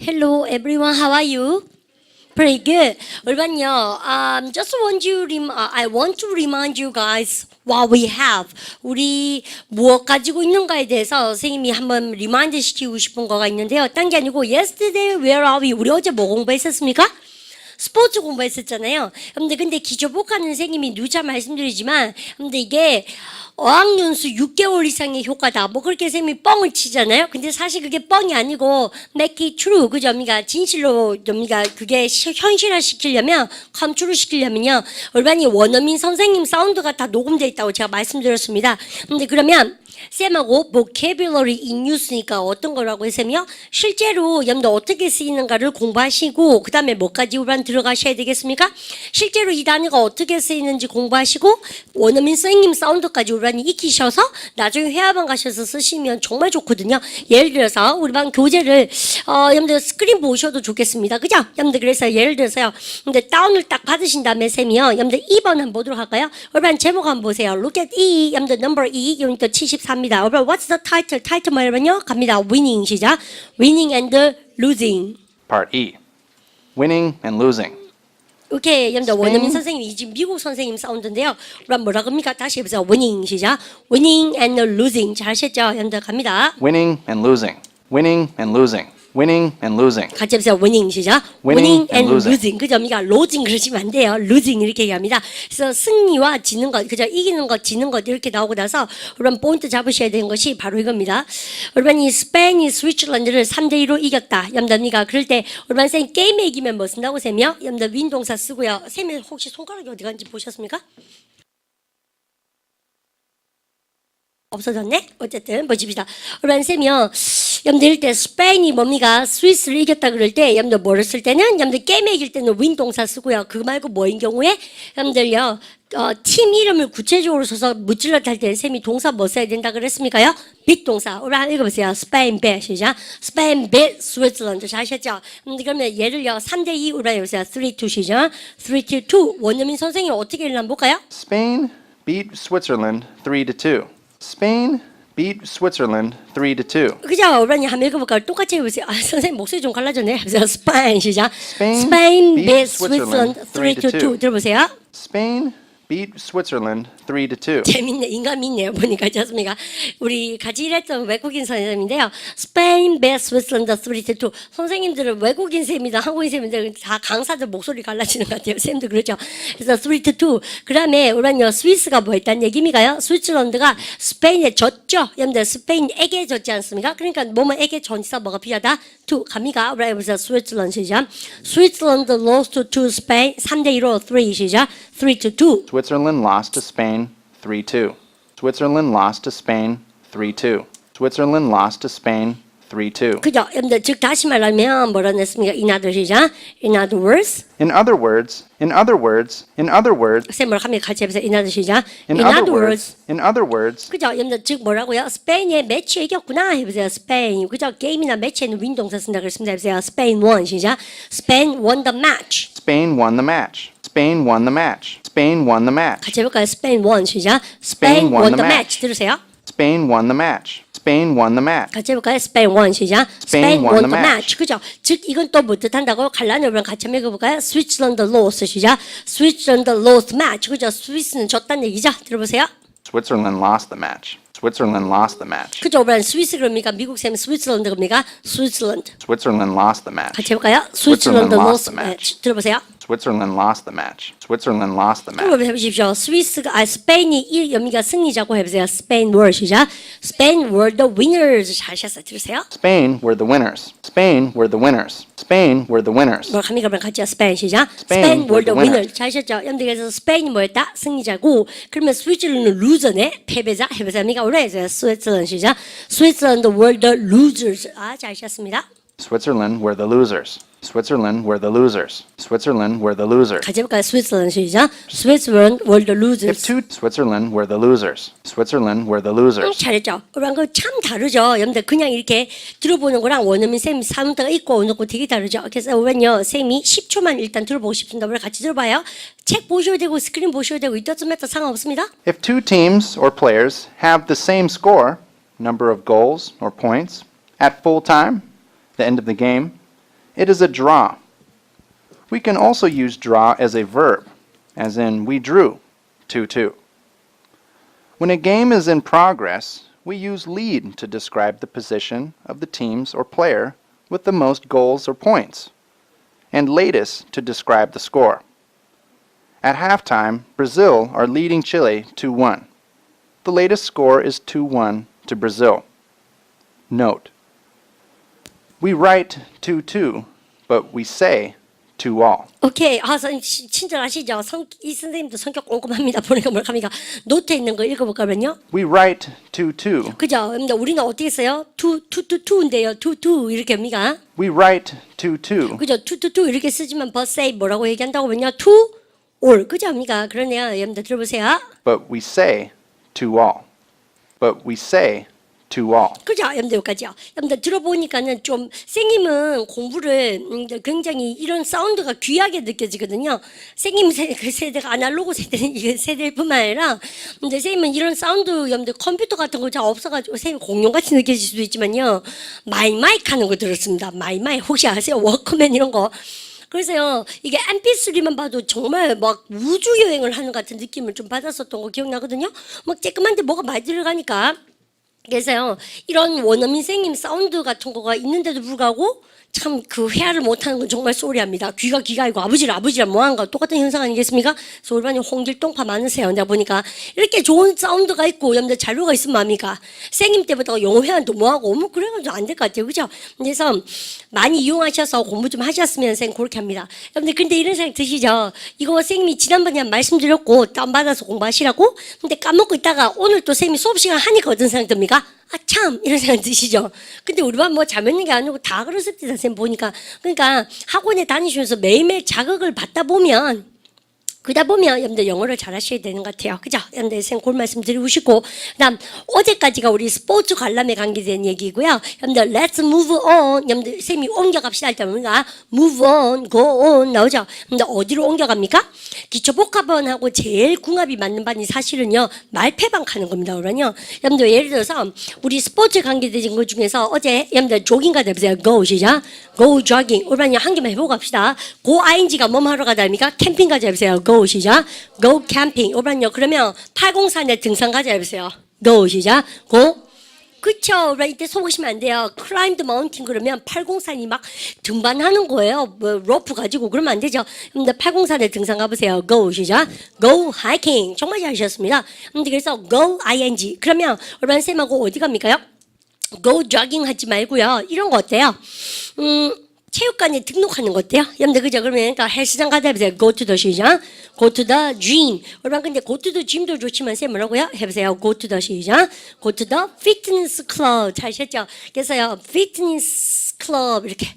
Hello everyone, how are you? Pretty good. 여러분요, just want you, I want to remind you guys what we have. 우리 무엇 가지고 있는가에 대해서 선생님이 한번 리마인드 시키고 싶은 거가 있는데요. 딴 게 아니고 yesterday where are we? 우리 어제 뭐 공부했었습니까? 스포츠 공부했었잖아요. 근데 기초복하는 선생님이 누차 말씀드리지만, 이게 어학연수 6개월 이상의 효과다. 뭐 그렇게 선생님이 뻥을 치잖아요. 근데 사실 그게 뻥이 아니고 make it true. 그죠? 그러니까 진실로 그러니까 그게 현실화 시키려면 come true 시키려면요. 얼반이 원어민 선생님 사운드가 다 녹음되어 있다고 제가 말씀드렸습니다. 근데 그러면 쌤하고 vocabulary in use니까 어떤 거라고 했으며 실제로 여러분들 어떻게 쓰이는가를 공부하시고 그 다음에 뭐까지 우선 들어가셔야 되겠습니까? 실제로 이 단어가 어떻게 쓰이는지 공부하시고 원어민 선생님 사운드까지 우선 익히셔서 나중에 회화반 가셔서 쓰시면 정말 좋거든요. 예를 들어서 우리 반 교재를 여러분들 스크린 보셔도 좋겠습니다. 그죠? 여러분들 그래서 예를 들어서요. 근데 다운을 딱 받으신 다음에 쌤이요. 여러분들 2번 한번 보도록 할까요? 우리 반 제목 한번 보세요. Look at E. 여러분들 number 2 유니트 74입니다. What's the title? 타이틀 뭐냐면요. 갑니다. Winning 시작. Winning and losing. Part E. Winning and losing. 오케이. 여러분들 원어민 선생님이 지금 미국 선생님 사운드인데요. 그럼 뭐라 합니까? 다시 해보세요. Winning 시작. Winning and losing. 잘 하셨죠? 여러분들 갑니다. Winning and losing. Winning and losing. Winning and losing. 같이 해보세요. Winning 시작. Winning and and losing. 그죠? 그러니까 losing 그러시면 안 돼요. losing 이렇게 얘기합니다. 그래서 승리와 지는 것, 그죠? 이기는 것, 지는 것 이렇게 나오고 나서 여러분 포인트 잡으셔야 되는 것이 바로 이겁니다. 여러분 이 스페인이 스위tzerland를 3대2로 이겼다. 여러분들 그럴 때 여러분 쌤 게임에 이기면 뭐 쓴다고 쌤이요? 여러분들 윈 동사 쓰고요. 쌤이 혹시 손가락이 어디 갔는지 보셨습니까? 없어졌네? 어쨌든 보십시다. 여러분 쌤이요. 여러분들 이럴 때 스페인이 뭡니까? 스위스를 이겼다 그럴 때 여러분들 뭐를 쓸 때는 여러분들 게임에 이길 때는 윈 동사 쓰고요. 그거 말고 뭐인 경우에 여러분들요. 팀 이름을 구체적으로 써서 무찔러 탈 때 쌤이 동사 뭐 써야 된다 그랬습니까요? 빅 동사. 우리 한번 읽어보세요. 스페인 배 시작. 스페인 배 스위tzerland 잘 하셨죠? 그러면 예를요 3대2 우리 해보세요. 3-2 시작. 3-2 원어민 선생님 어떻게 읽나 볼까요? Spain beat Switzerland 3-2. Spain beat Switzerland 3-2. 그죠? 우리 한번 읽어볼까요? 똑같이 해보세요. 선생님 목소리 좀 갈라졌네. 스페인 시작. Spain Spain beat beat Switzerland 3-2. 들어보세요. Spain beat Switzerland 3-2. 재밌네. 인간 있네요. 보니까 좋습니까? 우리 같이 일했던 외국인 선생님인데요. Spain beat Switzerland 3-2. 선생님들은 외국인 쌤이다, 한국인 쌤인데 다 강사들 목소리 갈라지는 것 같아요. 쌤도 그렇죠. 그래서 3-2. 그 다음에 우리는요, 스위스가 뭐 했다는 얘기입니까요? 스위tzerland가 스페인에 졌죠. 여러분들 스페인에게 졌지 않습니까? 그러니까 뭐뭐에게 전치사 뭐가 필요하다? to 갑니까? 우리 해보세요. 스위tzerland 시작. Switzerland lost to Spain 3대2로 3 시작. 3-2. Switzerland lost to Spain 3-2. Switzerland lost to Spain 3-2. Switzerland lost to Spain 3-2. 그죠? 여러분들 즉 다시 말하면 뭐라 했습니까? In other 시작. In other words. In other words, in other words, in other words, 쌤 뭐라 하면 같이 해보세요. In other 시작. in other words, in other words, 그죠? 여러분들 즉 뭐라고요? 스페인의 매치에 이겼구나 해보세요. 스페인. 그죠? 게임이나 매치에는 윈 동사 쓴다 그랬습니다. 해보세요. Spain won 시작. Spain won the match. Spain won the match. Spain won the match. Spain won the match. 같이 해볼까요? Spain won 시작. Spain won the match. 들으세요. Spain won the match. Spain won the match. 같이 해볼까요? Spain won 시작. Spain won the match. 그죠? 즉 이건 또 뭐 뜻한다고? 갈라놓으면 같이 한번 읽어볼까요? Switzerland lost 시작. Switzerland lost match. 그죠? 스위스는 졌다는 얘기죠. 들어보세요. Switzerland lost the match. Switzerland lost the match. 그죠? 우리는 스위스 그럽니까? 미국 쌤 스위스랜드 그럽니까? 스위스랜드. Switzerland lost the match. 같이 해볼까요? Switzerland 스위스랜드 lost lost the match. match. 들어보세요. Switzerland lost the match. Switzerland lost the match. 한번 해보십시오. 스페인이 여기가 승리자고 해보세요. Spain were 시작. Spain were the winners. 잘 하셨어요. 들으세요. Spain were the winners. Spain were the winners. Spain were the winners. 뭐 갑니까? 그럼 같이 Spain 시작. Spain were the were the winners. 잘 하셨죠? 여러분들 그래서 스페인이 뭐였다? 승리자고. 그러면 스위tzerland은 루저네. 패배자. 해보세요. 우리 해서 스위tzerland 시작. Switzerland were the losers. 잘 하셨습니다. Switzerland were the losers. Switzerland were the losers. Switzerland were the losers. 같이 해볼까요? 스위tzerland 시작. Switzerland were the losers. Switzerland were the losers. Switzerland were the losers. 잘했죠. 그런 거 참 다르죠. 여러분들 그냥 이렇게 들어보는 거랑 원어민 쌤이 사운드가 있고 오는 거 되게 다르죠. 그래서 오면요 쌤이 10초만 일단 들어보고 싶습니다. 우리 같이 들어봐요. 책 보셔도 되고 스크린 보셔도 되고 it doesn't matter 상관없습니다. If two teams or players have the same score, number of goals or points, at full time, the end of the game, It is a draw. We can also use draw as a verb, as in we drew 2-2. When a game is in progress, we use lead to describe the position of the teams or player with the most goals or points, and latest to describe the score. At halftime, Brazil are leading Chile 2-1. The latest score is 2-1 to Brazil. Note: we write 2-2, but we say 2-all. 오케이. 친절하시죠? 이 선생님도 성격 꼼꼼합니다. 보니까 뭐랍니까? 노트에 있는 거 읽어볼까면요. We write 2-2. 그죠? 근데 우리는 어떻게 써요? 투인데요. 투 이렇게 합니까? We write 2-2. 그죠? 투 이렇게 쓰지만 but say 뭐라고 얘기한다고 하면요. 투 올. 그죠? 합니까? 그러네요. 여러분들 들어보세요. But we say 2-all. But we say 2-all. 그죠? 여러분들 여기까지요. 여러분들 들어보니까는 좀 선생님은 공부를 굉장히 이런 사운드가 귀하게 느껴지거든요. 선생님 그 세대가 아날로그 세대일 뿐만 아니라 근데 선생님은 이런 사운드 여러분들 컴퓨터 같은 거 잘 없어가지고 선생님 공룡같이 느껴질 수도 있지만요. 마이마이크 하는 거 들었습니다. 마이마이 혹시 아세요? 워크맨 이런 거. 그래서요, 이게 MP3만 봐도 정말 막 우주 여행을 하는 같은 느낌을 좀 받았었던 거 기억나거든요. 막 쬐끄만데 뭐가 많이 들어가니까. 그래서요, 이런 원어민 선생님 사운드 같은 거가 있는데도 불구하고 참 그 회화를 못하는 건 정말 쏘리합니다. 귀가 아니고 아버지랑 뭐하는 거 똑같은 현상 아니겠습니까? 그래서 우리 반이 홍길동파 많으세요. 내가 보니까 이렇게 좋은 사운드가 있고 여러분들 자료가 있으면 뭡니까? 선생님 때부터 영어 회화도 뭐하고 뭐 그래가지고 안 될 것 같아요. 그죠? 그래서 많이 이용하셔서 공부 좀 하셨으면 선생님 그렇게 합니다. 여러분들 근데 이런 생각 드시죠? 이거 선생님이 지난번에 말씀드렸고 다운받아서 공부하시라고? 근데 까먹고 있다가 오늘 또 선생님이 수업시간 하니까 어떤 생각 듭니까? 아, 참! 이런 생각 드시죠? 근데 우리 반 뭐 잘못는 게 아니고 다 그렇습니다. 선생님 보니까. 그러니까 학원에 다니시면서 매일매일 자극을 받다 보면 그러다 보면 여러분들 영어를 잘하셔야 되는 것 같아요. 그죠? 여러분들 선생님 그런 말씀 드리고 싶고 그다음 어제까지가 우리 스포츠 관람에 관계된 얘기고요. 여러분들 let's move on. 여러분들 선생님이 옮겨갑시다 할 때 뭔가 move on, go on 나오죠? 근데 어디로 옮겨갑니까? 기초복합반하고 제일 궁합이 맞는 반이 사실은요 말패반 가는 겁니다. 그러면요 여러분들 예를 들어서 우리 스포츠 관계된 것 중에서 어제 여러분들 조깅 가자 해보세요. go 시작. go jogging. 우리 반이 한 개만 해보고 갑시다. go ing가 뭐 하러 가자 합니까? 캠핑 가자 해보세요. go 시작. go camping. 오반요. 그러면 803에 등산 가자 해보세요. go 시작. go. 그쵸. 이때 속으시면 안 돼요. climb the mountain 그러면 803이 막 등반하는 거예요. 뭐 로프 가지고 그러면 안 되죠. 근데 803에 등산 가보세요. go 시작. go hiking. 정말 잘하셨습니다. 근데 그래서 go ing. 그러면 우리 쌤하고 어디 갑니까요? go jogging 하지 말고요. 이런 거 어때요? 체육관에 등록하는 거 어때요? 여러분들 그죠? 그러면 그러니까 헬스장 가자 해보세요. go to the 시작. go to the gym. 여러분 근데 go to the gym도 좋지만 쌤 뭐라고요? 해보세요. go to the 시작. go to the fitness club. 잘 아셨죠? 그래서요 fitness club 이렇게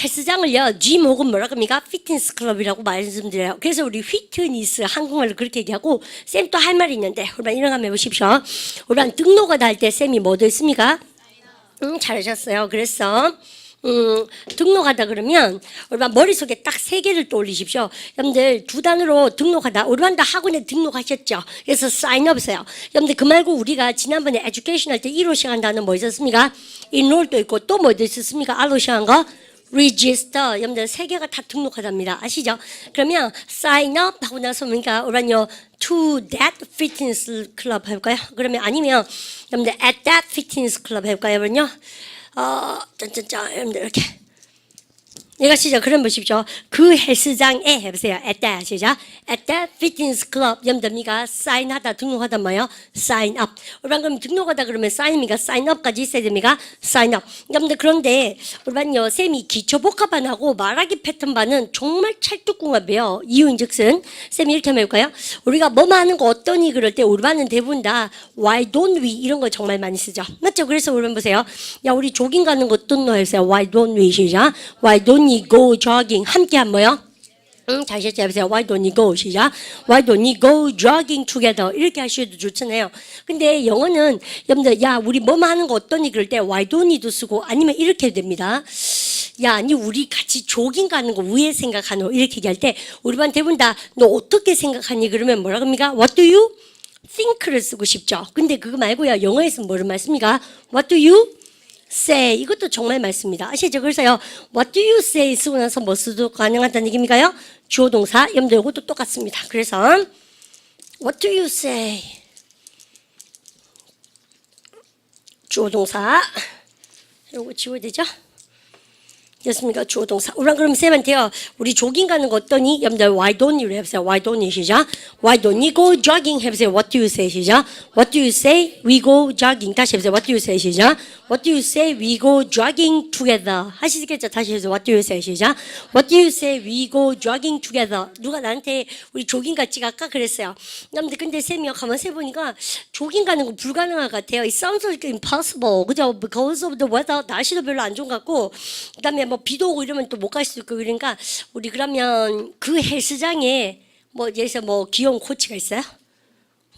헬스장을요 gym 혹은 뭐라 합니까? 피트니스 클럽이라고 말씀드려요. 그래서 우리 휘트니스 한국말로 그렇게 얘기하고 쌤 또 할 말이 있는데 여러분 이런 거 한번 해보십시오. 여러분 등록을 할 때 쌤이 뭐도 있습니까? 잘하셨어요. 그래서 등록하다 그러면 우리반 머릿속에 딱 3개를 떠올리십시오. 여러분들 두 단어로 등록하다. 우리반 다 학원에 등록하셨죠. 그래서 sign up이세요. 여러분들 그 말고 우리가 지난번에 education 할 때 1호 시간 단어 뭐 있었습니까? enroll도 있고 또 뭐도 있었습니까? R로 시작한 거? register. 여러분들 3개가 다 등록하답니다. 아시죠? 그러면 sign up 하고 나서 뭔가 우리반요 to that fitness club 해볼까요? 그러면 아니면 여러분들 at that fitness club 해볼까요? 여러분요? 여러분들 이렇게 얘가 시작 그럼 보십시오. 그 헬스장에 해보세요. at that 시작. at that fitness club 여러분들미가 sign하다 등록하다 뭐요? sign up. 우리 그럼 등록하다 그러면 sign입니까? sign up까지 있어야 됩니까? sign up. 여러분들 그런데 우리 반요 쌤이 기초복합반하고 말하기 패턴반은 정말 찰떡궁합이에요. 이유인즉슨 쌤이 이렇게 한번 해볼까요? 우리가 뭐만 하는 거 어떠니 그럴 때 우리 반은 대부분 다 why don't we 이런 거 정말 많이 쓰죠. 맞죠? 그래서 우리 반 보세요. 야 우리 조깅 가는 거 어떤 거 해보세요. why don't we 시작. why don't you go jogging 함께 한 뭐요? 다시 해보세요. Why don't you go? 시작. Why don't you go jogging together? 이렇게 하셔도 좋잖아요. 근데 영어는 여러분들 야 우리 뭐만 하는 거 어떠니 그럴 때 Why don't you도 쓰고 아니면 이렇게 해도 됩니다. 야 아니 우리 같이 조깅 가는 거 왜 생각하노? 이렇게 얘기할 때 우리 반 대부분 다 너 어떻게 생각하니? 그러면 뭐라 합니까? What do you think를 쓰고 싶죠. 근데 그거 말고요. 영어에서는 뭐를 말습니까? What do you say 이것도 정말 많습니다. 아시죠? 그래서요. What do you say 쓰고 나서 뭐 쓰도 가능하다는 얘기입니까요? 주어 동사 여러분들 이것도 똑같습니다. 그래서 What do you say? 주어 동사 이거 지워야 되죠? 됐습니까? 주어 동사. 우리가 그럼 쌤한테요. 우리 조깅 가는 거 어떠니? 여러분들 why don't you 해보세요. Why don't you 시작. Why don't you go jogging 해보세요. What do you say 시작. What do you say? We go jogging. 다시 해보세요. What do you say 시작. What do you say? We go jogging together. 하시겠죠? 다시 해보세요. What do you say 시작. What do you say? We go jogging together. 누가 나한테 우리 조깅 같이 갈까 그랬어요. 여러분들 근데 쌤이 가만 세보니까 조깅 가는 거 불가능할 것 같아요. It sounds like impossible. 그죠? Because of the weather. 날씨도 별로 안 좋은 것 같고 그다음에 뭐 비도 오고 이러면 또 못 갈 수도 있고 그러니까 우리 그러면 그 헬스장에 뭐 예를 들어서 뭐 귀여운 코치가 있어요?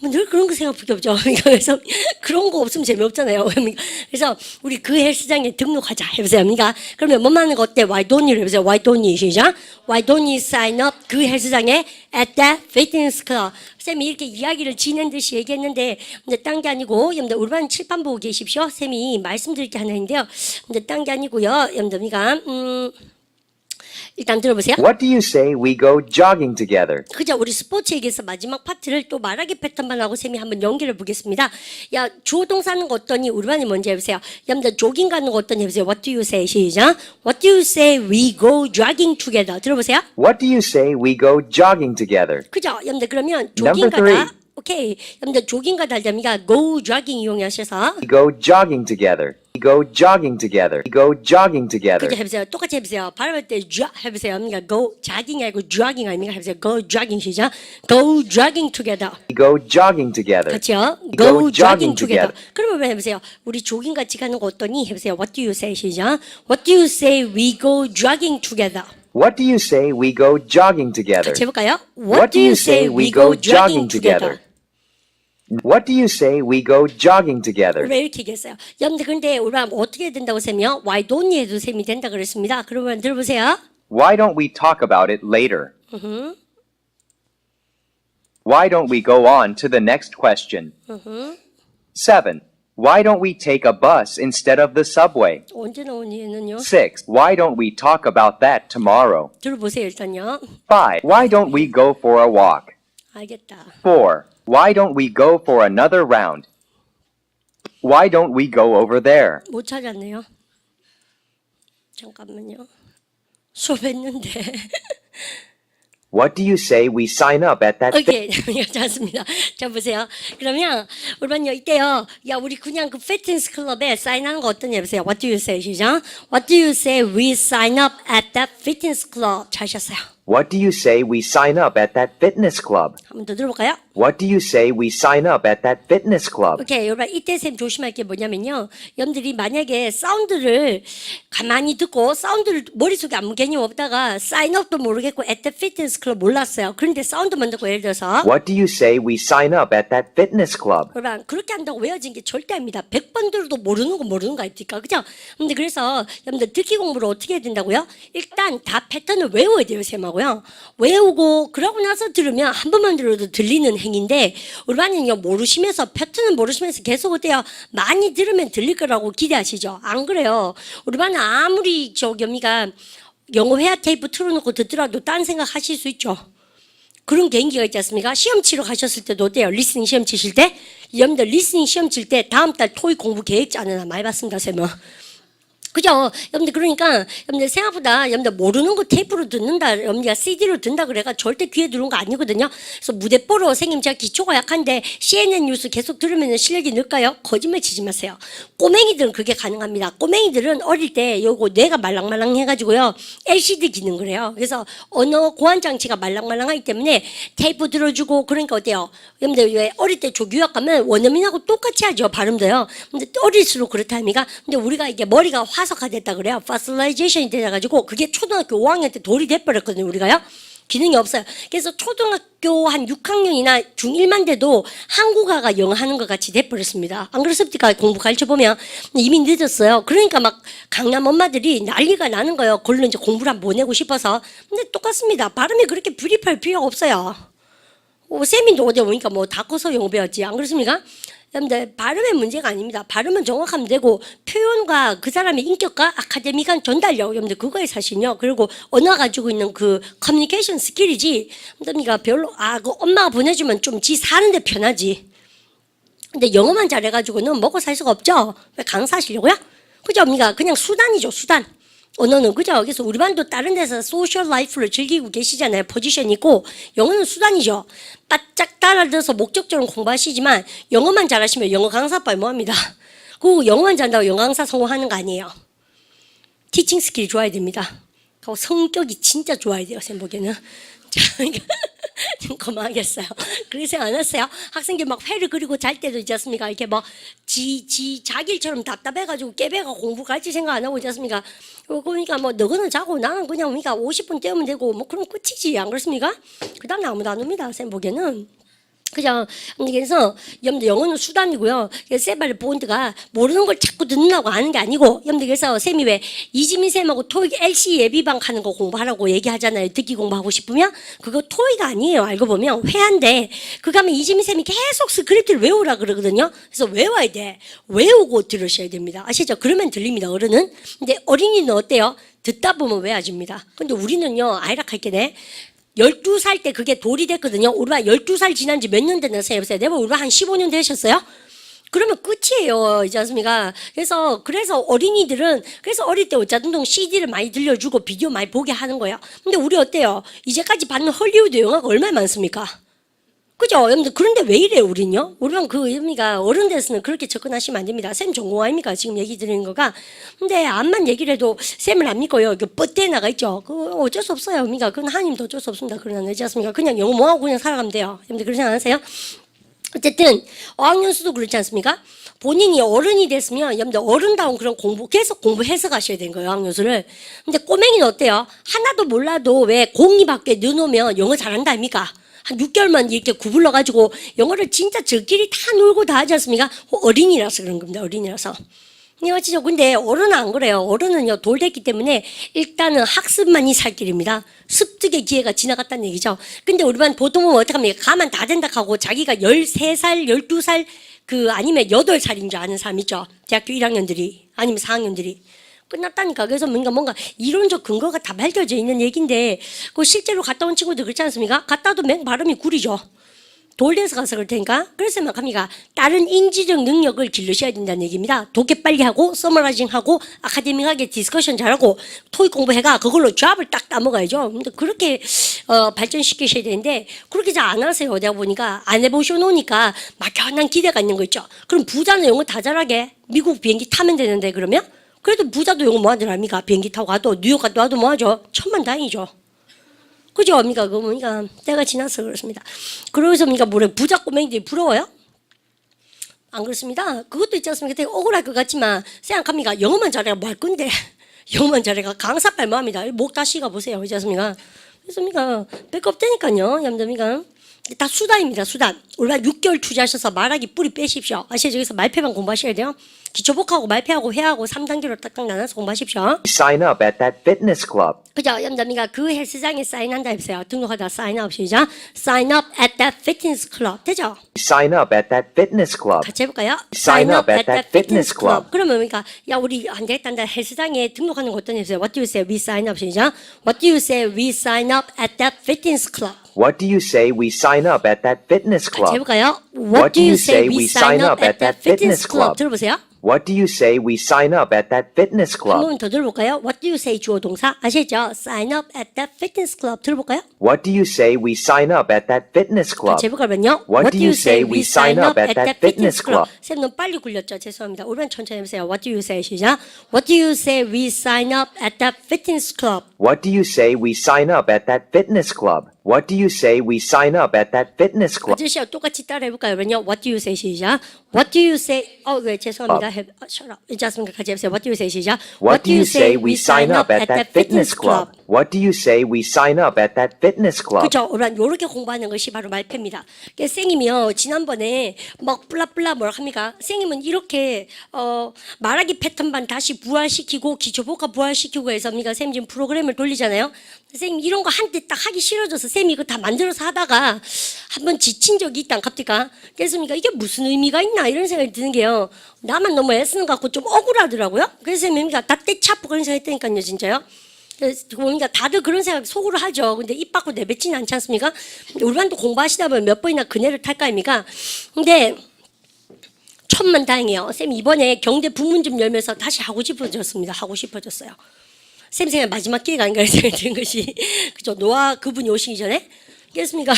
뭐 늘 그런 거 생각밖에 없죠. 그래서 그런 거 없으면 재미없잖아요. 그래서 우리 그 헬스장에 등록하자 해보세요. 그러면 뭐 하는 거 어때? Why don't you 해보세요. Why don't you 시작. Why don't you sign up 그 헬스장에 at that fitness club. 쌤이 이렇게 이야기를 지는 듯이 얘기했는데 근데 딴 게 아니고 여러분들 우리반 칠판 보고 계십시오. 쌤이 말씀드릴 게 하나 있는데요. 근데 딴 게 아니고요. 여러분들 일단 들어보세요. What do you say we go jogging together? 그죠? 우리 스포츠 얘기에서 마지막 파트를 또 말하기 패턴만 하고 쌤이 한번 연결해 보겠습니다. 야, 주어 동사는 거 어떠니? 우리 반이 먼저 해보세요. 여러분들 조깅 가는 거 어떠니? 해보세요. What do you say? 시작. What do you say we go jogging together? 들어보세요. What do you say we go jogging together? 그죠? 여러분들 그러면 조깅 Number three. 가다. 오케이. 여러분들 조깅 가다 할 때입니다. go jogging 이용하셔서. We go jogging together. We go jogging together. We go jogging together. 그죠? 해보세요. 똑같이 해보세요. 발음할 때 해보세요. 그러니까 go jogging 아니고 jogging 아닙니까? 해보세요. go jogging 시작. go jogging together. We go jogging together. 그렇죠? We go jogging together. 그러면 해보세요. 우리 조깅 같이 가는 거 어떠니? 해보세요. What do you say? 시작. What do you say we go jogging together? What do you say we go jogging together? 같이 해볼까요? What do you say we go jogging together? What do you say we go jogging together? 왜 이렇게 얘기했어요? 여러분들 근데 우리가 어떻게 된다고 쌤이요? Why don't you 해도 쌤이 된다 그랬습니다. 그러면 들어보세요. Why don't we talk about it later? Why don't we go on to the next question? 7. Why don't we take a bus instead of the subway? 언제 나오니 얘는요? 6. Why don't we talk about that tomorrow? 들어보세요 일단요. 5. Why don't we go for a walk? 알겠다. 4. Why don't we go for another round? Why don't we go over there? 못 찾았네요. 잠깐만요. 수업했는데. What do you say we sign up at that? 오케이, 괜찮습니다. 자 보세요. 그러면 우리반요 이때요. 야 우리 그냥 그 피트니스 클럽에 사인하는 거 어떠냐 보세요. What do you say 시작. What do you say we sign up at that fitness club? 잘하셨어요. What do you say we sign up at that fitness club? 한번 더 들어볼까요? What do you say we sign up at that fitness club? 오케이, 여러분 이때 쌤 조심할 게 뭐냐면요. 여러분들이 만약에 사운드를 가만히 듣고 사운드를 머릿속에 아무 개념 없다가 사인업도 모르겠고 at the fitness club 몰랐어요. 그런데 사운드만 듣고 예를 들어서 What do you say we sign up at that fitness club? 여러분 그렇게 한다고 외워진 게 절대 아닙니다. 100번 들어도 모르는 거 아닙니까? 그죠? 근데 그래서 여러분들 듣기 공부를 어떻게 해야 된다고요? 일단 다 패턴을 외워야 돼요, 쌤하고요. 외우고 그러고 나서 들으면 한 번만 들어도 들리는 행인데 우리 반은요 모르시면서 패턴을 모르시면서 계속 어때요? 많이 들으면 들릴 거라고 기대하시죠? 안 그래요. 우리 반은 아무리 저기가 영어 회화 테이프 틀어놓고 듣더라도 딴 생각 하실 수 있죠. 그런 개인기가 있지 않습니까? 시험 치러 가셨을 때도 어때요? 리스닝 시험 치실 때? 여러분들 리스닝 시험 칠 때 다음 달 토익 공부 계획 짜느라 많이 봤습니다, 쌤은. 그죠? 여러분들 그러니까 여러분들 생각보다 여러분들 모르는 거 테이프로 듣는다, 여러분들 CD로 듣는다 그래가 절대 귀에 들어온 거 아니거든요. 그래서 무대뽀로 선생님 제가 기초가 약한데 CNN 뉴스 계속 들으면 실력이 늘까요? 거짓말 치지 마세요. 꼬맹이들은 그게 가능합니다. 꼬맹이들은 어릴 때 요거 뇌가 말랑말랑 해가지고요 LCD 기능 그래요. 그래서 언어 고환 장치가 말랑말랑하기 때문에 테이프 들어주고 그러니까 어때요? 여러분들 왜 어릴 때 조교학 가면 원어민하고 똑같이 하죠 발음도요. 근데 어릴수록 그렇다 아닙니까? 근데 우리가 이게 머리가 화석화됐다 그래요. 파슬라이제이션이 돼가지고 그게 초등학교 5학년 때 돌이 돼버렸거든요. 우리가요. 기능이 없어요. 그래서 초등학교 한 6학년이나 중1만 돼도 한국어가 영어 하는 것 같이 돼버렸습니다. 안 그렇습니까? 공부 가르쳐보면 이미 늦었어요. 그러니까 막 강남 엄마들이 난리가 나는 거예요. 그걸로 이제 공부를 안 보내고 싶어서. 근데 똑같습니다. 발음이 그렇게 불입할 필요가 없어요. 쌤이 어디 오니까 뭐 다 커서 영어 배웠지. 안 그렇습니까? 여러분들 발음의 문제가 아닙니다. 발음은 정확하면 되고 표현과 그 사람의 인격과 아카데믹한 전달력 여러분들 그거에 사실요. 그리고 언어가 가지고 있는 그 커뮤니케이션 스킬이지. 그러니까 별로 그 엄마가 보내주면 좀 지 사는데 편하지. 근데 영어만 잘해가지고는 먹고 살 수가 없죠. 왜 강사하시려고요? 그죠? 그냥 수단이죠, 수단. 언어는 그죠? 그래서 우리 반도 다른 데서 소셜 라이프를 즐기고 계시잖아요. 포지션이 있고 영어는 수단이죠. 바짝 따라들어서 목적적으로 공부하시지만 영어만 잘하시면 영어 강사빨 뭐합니다. 그리고 영어만 잘한다고 영어 강사 성공하는 거 아니에요. 티칭 스킬이 좋아야 됩니다. 그리고 성격이 진짜 좋아야 돼요. 쌤 보기에는. 좀 그만하겠어요. 그렇게 생각 안 했어요? 학생들 막 회를 그리고 잘 때도 있지 않습니까? 이렇게 뭐, 자기 일처럼 답답해가지고 깨배가 공부 갈지 생각 안 하고 있지 않습니까? 그러니까 뭐, 너는 자고 나는 그냥 50분 때우면 되고, 뭐, 그럼 끝이지. 안 그렇습니까? 그 다음에 아무도 안 옵니다. 쌤 보기에는. 그죠? 그래서 여러분들 영어는 수단이고요. 세발 본드가 모르는 걸 자꾸 듣는다고 아는 게 아니고 여러분들 그래서 쌤이 왜 이지민 쌤하고 토익 LC 예비반 가는 거 공부하라고 얘기하잖아요. 듣기 공부하고 싶으면 그거 토익 아니에요. 알고 보면 회화인데 그거 하면 이지민 쌤이 계속 스크립트를 외우라 그러거든요. 그래서 외워야 돼. 외우고 들으셔야 됩니다. 아시죠? 그러면 들립니다. 어른은. 근데 어린이는 어때요? 듣다 보면 외워집니다. 근데 우리는요. 아이락할 게네. 12살 때 그게 돌이 됐거든요. 우리가 12살 지난 지 몇 년 됐나 생각해보세요. 내가 우리가 한 15년 되셨어요? 그러면 끝이에요. 이지 않습니까? 그래서 어린이들은, 그래서 어릴 때 어쩌든 CD를 많이 들려주고 비디오 많이 보게 하는 거예요. 근데 우리 어때요? 이제까지 봤는 헐리우드 영화가 얼마나 많습니까? 그죠? 여러분들, 그런데 왜 이래요, 우린요? 우리는 어른 됐으면 그렇게 접근하시면 안 됩니다. 쌤 전공 아닙니까? 지금 얘기 드리는 거가. 근데 암만 얘기를 해도 쌤을 안 믿고요. 그 뻗대 나가 있죠. 어쩔 수 없어요. 그건 하나님도 어쩔 수 없습니다. 그러나 되지 않습니까? 그냥 영어 뭐하고 그냥 살아가면 돼요. 여러분들 그런 생각 안 하세요? 어쨌든, 어학연수도 그렇지 않습니까? 본인이 어른이 됐으면, 여러분들 어른다운 그런 계속 공부해서 가셔야 되는 거예요, 어학연수를. 근데 꼬맹이는 어때요? 하나도 몰라도 왜 공이 밖에 넣어놓으면 영어 잘한다 아닙니까? 한 6개월만 이렇게 구불러가지고 영어를 진짜 저끼리 다 놀고 다 하지 않습니까? 어린이라서 그런 겁니다. 어린이라서. 맞죠? 근데 어른은 안 그래요. 어른은요, 돌 됐기 때문에 일단은 학습만이 살 길입니다. 습득의 기회가 지나갔다는 얘기죠. 근데 우리 반 보통은 어떡합니까? 가만 다 된다 하고 자기가 13살, 12살, 아니면 8살인 줄 아는 사람 있죠? 대학교 1학년들이, 아니면 4학년들이. 끝났다니까. 그래서 뭔가 이론적 근거가 다 밝혀져 있는 얘기인데, 실제로 갔다 온 친구들 그렇지 않습니까? 갔다 와도 발음이 구리죠. 돌대에서 가서 그럴 테니까. 그래서 막 합니다. 다른 인지적 능력을 길러셔야 된다는 얘기입니다. 독해 빨리 하고, 서머라이징하고, 아카데믹하게 디스커션 잘하고, 토익 공부해가 그걸로 잡을 딱 따먹어야죠. 근데 그렇게, 발전시키셔야 되는데, 그렇게 잘 안 하세요. 내가 보니까, 안 해보셔 놓으니까, 막연한 기대가 있는 거 있죠. 그럼 부자는 영어 다 잘하게, 미국 비행기 타면 되는데, 그러면? 그래도 부자도 영어 뭐 하더라, 합니까? 비행기 타고 가도, 뉴욕 가도 와도 뭐 하죠? 천만다행이죠. 그죠? 때가 지나서 그렇습니다. 그래서 부자 꼬맹이들이 부러워요? 안 그렇습니다. 그것도 있지 않습니까? 되게 억울할 것 같지만, 생각합니까? 영어만 잘해가 뭐 할 건데? 영어만 잘해가 강사빨 뭐 합니다. 목 다시 가보세요. 그렇지 않습니까? 그래서 별거 없다니까요. 여러분들, 다 수단입니다, 수단. 올해 6개월 투자하셔서 말하기 뿌리 빼십시오. 아시죠? 여기서 말패만 공부하셔야 돼요. 기초복하고 말패하고 회하고 3단계로 딱딱 나눠서 공부하십시오. Sign up at that fitness club. 그죠? 여러분들, 그 헬스장에 사인한다 해보세요. 등록하다 sign up 시작. Sign up at that fitness club. 되죠? Sign up at that fitness club. 같이 해볼까요? Sign up at that fitness club. 그러면 야, 우리 안 되겠다. 헬스장에 등록하는 거 어떤 해보세요. What do you say? We sign up 시작. What do you say? We sign up at that fitness club. What do you say we sign up at that fitness 같이 club? 해볼까요? What do you say we sign up at that fitness club? 들어보세요. What do you say we sign up at that fitness 한 club? 번 더 들어볼까요? What do you say 주어 동사 아시죠? Sign up at that fitness club 들어볼까요? What do you say we sign up at that fitness club? 같이 해볼까요? What do you say we sign up at that fitness club? 쌤 너무 빨리 굴렸죠? 죄송합니다. 오랜 천천히 해보세요. What do you say 시작. What do you say we sign up at that fitness club? What do you say we sign up at that fitness club? What do you say we sign up at that fitness club? 아저씨와 똑같이 따라해볼까요? 그러면요. What do you say 시작. What do you say? 네, 죄송합니다. shut up. 이제 않습니까? 같이 해보세요. What do you say 시작. What do you say we sign up at that fitness club? What do you say we sign up at that fitness club? 그죠? 요렇게 공부하는 것이 바로 말패입니다. 그래서 선생님이요, 지난번에 막 플라플라 뭐라 합니까? 선생님은 이렇게, 말하기 패턴만 다시 부활시키고, 기초복합 부활시키고 해서, 그러니까 선생님 지금 프로그램을 돌리잖아요? 선생님 이런 거 한때 딱 하기 싫어져서 쌤이 이거 다 만들어서 하다가 한번 지친 적이 있다, 갑니까? 그래서 이게 무슨 의미가 있나, 이런 생각이 드는 게요. 나만 너무 애쓰는 것 같고 좀 억울하더라고요. 그래서 쌤이 다 떼차프 그런 생각이 했다니까요, 진짜요. 그러니까 다들 그런 생각 속으로 하죠. 근데 입 밖으로 내뱉지는 않지 않습니까? 우리반도 공부하시다 보면 몇 번이나 그네를 탈거 아닙니까? 근데 천만다행이에요. 쌤 이번에 경대 부문점 열면서 다시 하고 싶어졌습니다. 하고 싶어졌어요. 쌤 생각 마지막 기회가 아닌가 생각이 드는 것이 그죠? 노아 그분이 오시기 전에 그렇습니까?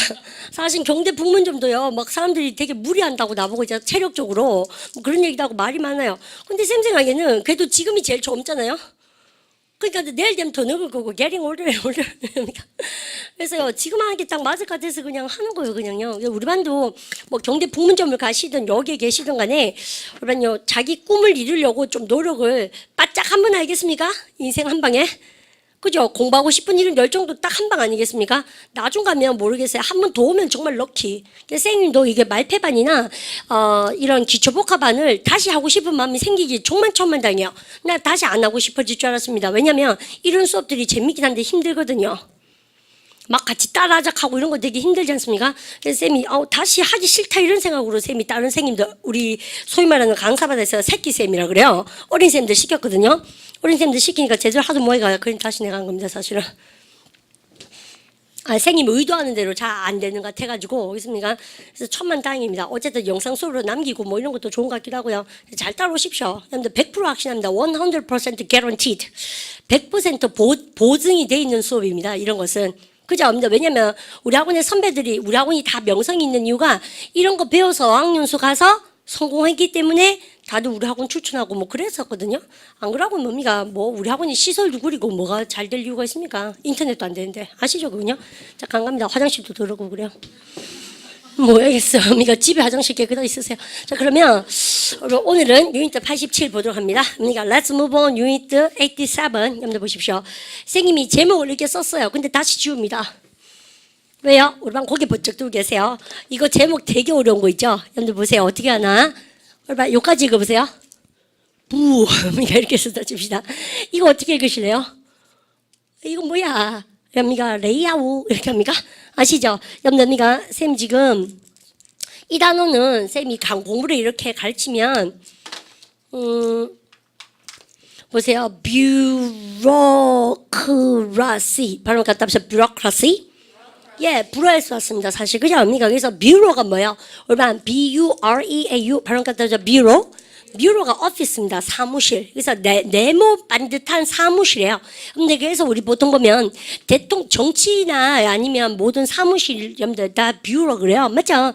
사실 경대 부문점도요. 막 사람들이 되게 무리한다고 나보고 이제 체력적으로 뭐 그런 얘기도 하고 말이 많아요. 근데 쌤 생각에는 그래도 지금이 제일 젊잖아요. 그러니까 내일 되면 더 늙을 거고 getting older and older 그래서요 지금 하는 게 딱 맞을 것 같아서 그냥 하는 거예요. 그냥요. 우리 반도 뭐 경대 북문점을 가시든 여기에 계시든 간에 우리 반요 자기 꿈을 이루려고 좀 노력을 바짝 한번 알겠습니까? 인생 한 방에 그죠? 공부하고 싶은 일은 열정도 딱 한 방 아니겠습니까? 나중 가면 모르겠어요. 한 번 더 오면 정말 럭키. 선생님도 이게 말패반이나 이런 기초복합반을 다시 하고 싶은 마음이 생기기 정말 천만다행이에요. 나 다시 안 하고 싶어질 줄 알았습니다. 왜냐면 이런 수업들이 재밌긴 한데 힘들거든요. 막 같이 따라작하고 이런 거 되게 힘들지 않습니까? 그래서 쌤이 다시 하기 싫다 이런 생각으로 쌤이 다른 선생님들 우리 소위 말하는 강사반에서 새끼쌤이라 그래요. 어린 쌤들 시켰거든요. 어린 쌤들 시키니까 제대로 하도 뭐해가 그럼 다시 내가 한 겁니다. 사실은. 선생님이 의도하는 대로 잘 안 되는 것 같아가지고 있습니까? 그래서 천만다행입니다. 어쨌든 영상 수업으로 남기고 뭐 이런 것도 좋은 것 같기도 하고요. 잘 따라오십시오. 여러분들 100% 확신합니다. 100% guaranteed. 100% 보증이 돼 있는 수업입니다. 이런 것은. 그죠? 왜냐면 우리 학원의 선배들이 우리 학원이 다 명성이 있는 이유가 이런 거 배워서 어학연수 가서 성공했기 때문에 다들 우리 학원 추천하고 뭐 그랬었거든요. 안 그러고 뭡니까? 뭐 우리 학원이 시설도 구리고 뭐가 잘 될 이유가 있습니까? 인터넷도 안 되는데 아시죠, 그군요? 자, 감사합니다. 화장실도 들어오고 그래요. 뭐야겠어. 그러니까 집에 화장실 깨끗하게 있으세요. 자, 그러면 오늘은 유니트 87 보도록 합니다. 그러니까 Let's move on 유니트 87. 여러분들 보십시오. 선생님이 제목을 이렇게 썼어요. 근데 다시 지웁니다. 왜요? 우리 반 고개 번쩍 들고 계세요. 이거 제목 되게 어려운 거 있죠? 여러분들 보세요. 어떻게 하나? 우리 반 요까지 읽어보세요. 부. 그러니까 이렇게 쓰다줍시다. 이거 어떻게 읽으실래요? 이거 뭐야? 여러분가 레이아웃 이렇게 합니까? 아시죠? 여러분들 쌤 지금 이 단어는 쌤이 공부를 이렇게 가르치면 보세요. bureaucracy 발음 갖다 합시다. bureaucracy 예, 불어에서 왔습니다. 사실 그죠? 그래서 bureau가 뭐예요? 얼마나 B-U-R-E-A-U 발음 갖다 합시다. bureau 뷰로가 오피스입니다. 사무실. 그래서 네모 반듯한 사무실이에요. 근데 그래서 우리 보통 보면 대통령 정치나 아니면 모든 사무실 여러분들 다 뷰로 그래요. 맞죠?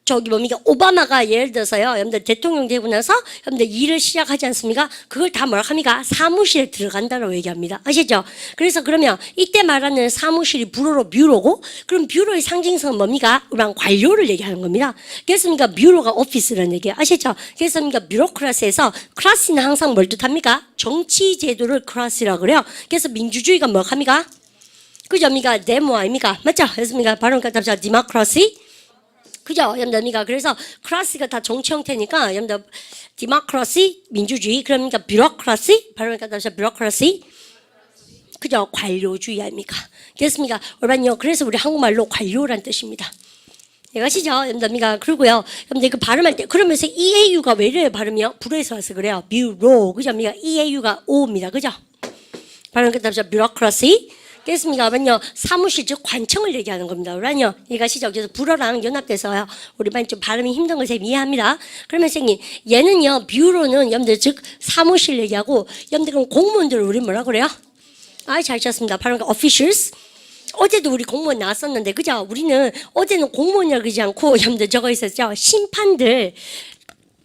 저기 뭡니까? 오바마가 예를 들어서요. 여러분들 대통령 되고 나서 여러분들 일을 시작하지 않습니까? 그걸 다 뭐라 합니까? 사무실에 들어간다고 얘기합니다. 아시죠? 그래서 그러면 이때 말하는 사무실이 뷰로고 그럼 뷰로의 상징성은 뭡니까? 우리랑 관료를 얘기하는 겁니다. 그래서 뷰로가 오피스라는 얘기예요. 아시죠? 그래서 뷰로크라시에서 클래스는 항상 뭘 뜻합니까? 정치 제도를 클래스라고 그래요. 그래서 민주주의가 뭐 합니까? 그죠? 데모 아닙니까? 맞죠? 그렇습니까? 발음 갖다 잡자. 디모크라시 그죠? 여러분들, 그래서 클래스가 다 정치 형태니까, 여러분들, 디모크라시, 민주주의, 그러니까 뷰로크라시, 발음을 갖다 서 뷰로크라시, 그죠? 관료주의 아닙니까? 그렇습니까? 여러분요, 그래서 우리 한국말로 관료란 뜻입니다. 네, 아시죠? 여러분들, 그리고요, 여러분들 그 발음할 때, 그러면서 EAU가 왜 이래요? 발음이요? 불어에서 와서 그래요. 뷰로, 그죠? EAU가 O입니다. 그죠? 발음을 갖다 서 뷰로크라시, 그렇습니까? 그러면요, 사무실, 즉, 관청을 얘기하는 겁니다. 그러면요, 이해가시죠? 그래서 불어랑 연합돼서요, 우리 반이 좀 발음이 힘든 걸 쌤 이해합니다. 그러면 선생님, 얘는요, 뷰로는 여러분들, 즉, 사무실 얘기하고, 여러분들, 그럼 공무원들을 우리 뭐라 그래요? 잘 쳤습니다. 발음가 officials. 어제도 우리 공무원 나왔었는데, 그죠? 우리는 어제는 공무원이라고 그러지 않고, 여러분들 저거 있었죠? 심판들.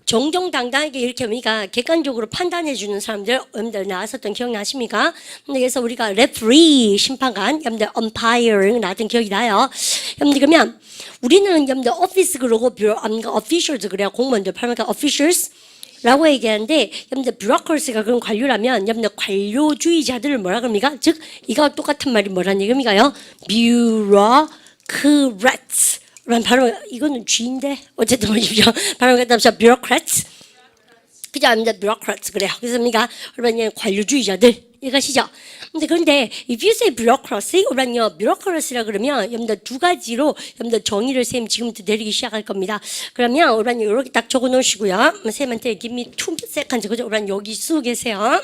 정정당당하게 이렇게 우리가 객관적으로 판단해주는 사람들 여러분들 나왔었던 기억나십니까? 그래서 우리가 레프리 심판관 여러분들 umpireing 나왔던 기억이 나요. 여러분들 그러면 우리는 여러분들 오피스 그러고 officials 그래요. 공무원들 그러니까 officials 라고 얘기하는데 여러분들 bureaucracy가 그런 관료라면 여러분들 관료주의자들을 뭐라 그럽니까? 즉 이거와 똑같은 말이 뭐라는 얘기입니까요? bureaucrats 라는 발음 이거는 G인데 어쨌든 보십시오. 발음 갖다 합시다. bureaucrats 그죠? 여러분들 bureaucrats 그래요. 그래서 우리가 여러분 관료주의자들 이것이죠. 그런데 if you say bureaucracy, 그러면요 bureaucracy라 그러면 여러분들 두 가지로 여러분들 정의를 쌤 지금부터 내리기 시작할 겁니다. 그러면 여러분 이렇게 딱 적어 놓으시고요. 쌤한테 give me 2 seconds 그죠? 여러분 여기 쓰고 계세요.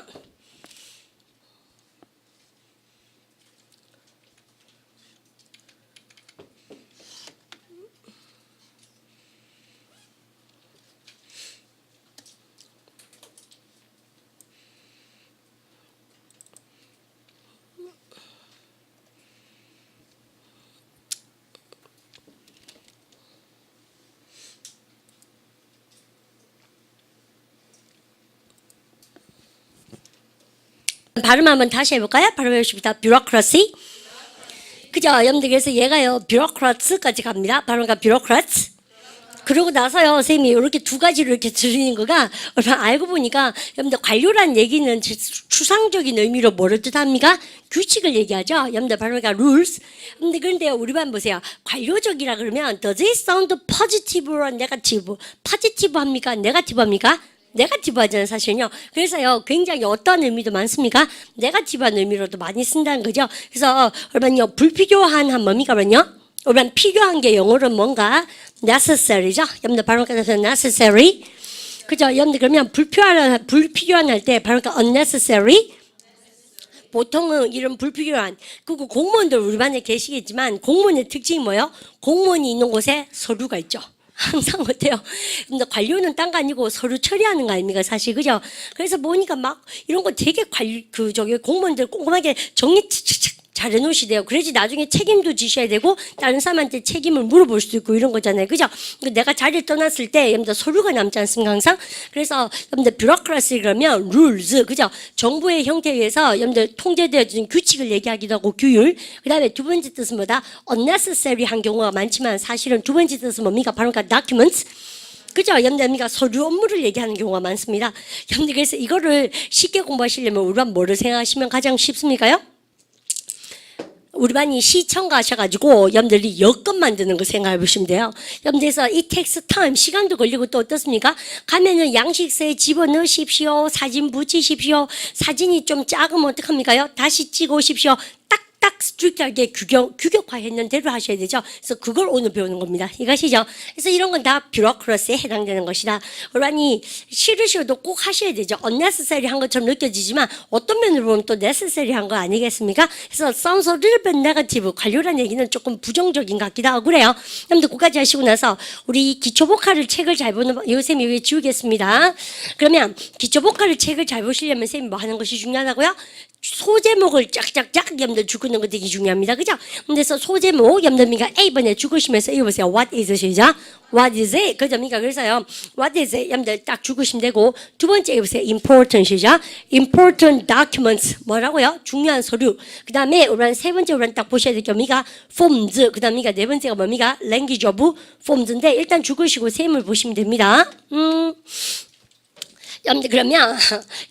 발음 한번 다시 해볼까요? 발음해 보십니다. bureaucracy. 그죠? 여러분들 그래서 얘가요 bureaucrats까지 갑니다. 발음가 bureaucrats. 그러고 나서요 선생님이 이렇게 두 가지로 이렇게 들리는 거가 얼마 알고 보니까 여러분들 관료란 얘기는 추상적인 의미로 뭐를 뜻합니까? 규칙을 얘기하죠. 여러분들 발음가 rules. 근데 그런데요 우리 반 보세요. 관료적이라 그러면 does it sound positive or negative? positive 합니까? negative 합니까? 네거티브 하잖아요, 사실은요. 그래서요, 굉장히 어떤 의미도 많습니까? 네거티브한 의미로도 많이 쓴다는 거죠. 그래서, 여러분요, 불필요한 한 뭡니까, 그러면요? 여러분, 필요한 게 영어로는 뭔가 necessary죠? 여러분들 발음 가서 necessary. 그죠? 여러분들 그러면 불필요한 할 때 발음 가 unnecessary. 보통은 이런 불필요한, 그리고 공무원들 우리 반에 계시겠지만, 공무원의 특징이 뭐예요? 공무원이 있는 곳에 서류가 있죠. 항상 어때요? 근데 관료는 딴 거 아니고 서류 처리하는 거 아닙니까? 사실, 그죠? 그래서 보니까 막 이런 거 되게 공무원들 꼼꼼하게 정리 잘 해놓으시대요. 그래야지 나중에 책임도 지셔야 되고 다른 사람한테 책임을 물어볼 수도 있고 이런 거잖아요. 그죠? 내가 자리를 떠났을 때 여러분들 서류가 남지 않습니까? 항상? 그래서 여러분들 bureaucracy 그러면 rules, 그죠? 정부의 형태에 의해서 여러분들 통제되어진 규칙을 얘기하기도 하고 규율. 그 다음에 두 번째 뜻은 뭐다? unnecessary 한 경우가 많지만 사실은 두 번째 뜻은 뭡니까? 바로 documents. 그죠? 여러분들 서류 업무를 얘기하는 경우가 많습니다. 여러분들 그래서 이거를 쉽게 공부하시려면 우리 반 뭐를 생각하시면 가장 쉽습니까요? 우리 반이 시청 가셔가지고 여러분들이 여권 만드는 거 생각해 보시면 돼요. 여러분들에서 it takes time, 시간도 걸리고 또 어떻습니까? 가면은 양식서에 집어넣으십시오. 사진 붙이십시오. 사진이 좀 작으면 어떡합니까요? 다시 찍어 오십시오. 딱 스트릭트하게 규격화했는 대로 하셔야 되죠. 그래서 그걸 오늘 배우는 겁니다. 이것이죠. 그래서 이런 건 다 뷰로크러시에 해당되는 것이다. 그러니 싫으셔도 꼭 하셔야 되죠. unnecessary 한 것처럼 느껴지지만 어떤 면으로 보면 또 necessary 한 거 아니겠습니까? 그래서 sounds a little bit negative. 관료란 얘기는 조금 부정적인 것 같기도 하고 그래요. 여러분들 그까지 하시고 나서 우리 기초보카를 책을 잘 보는 요쌤이 위에 지우겠습니다. 그러면 기초보카를 책을 잘 보시려면 쌤이 뭐 하는 것이 중요하다고요? 소제목을 쫙쫙쫙 여러분들 죽는 거 되게 중요합니다. 그죠? 그래서 소제목 여러분들이가 A번에 죽으시면서 읽어보세요. What is 시작? What is it? 그죠입니까? 그래서요. What is it? 여러분들 딱 죽으시면 되고 두 번째 읽어보세요. Important 시작? Important documents 뭐라고요? 중요한 서류. 그 다음에 우리는 세 번째 우리는 딱 보셔야 될 게 뭡니까? Forms. 그 다음에 네 번째가 뭡니까? Language of Forms인데 일단 죽으시고 셈을 보시면 됩니다. 여러분들 그러면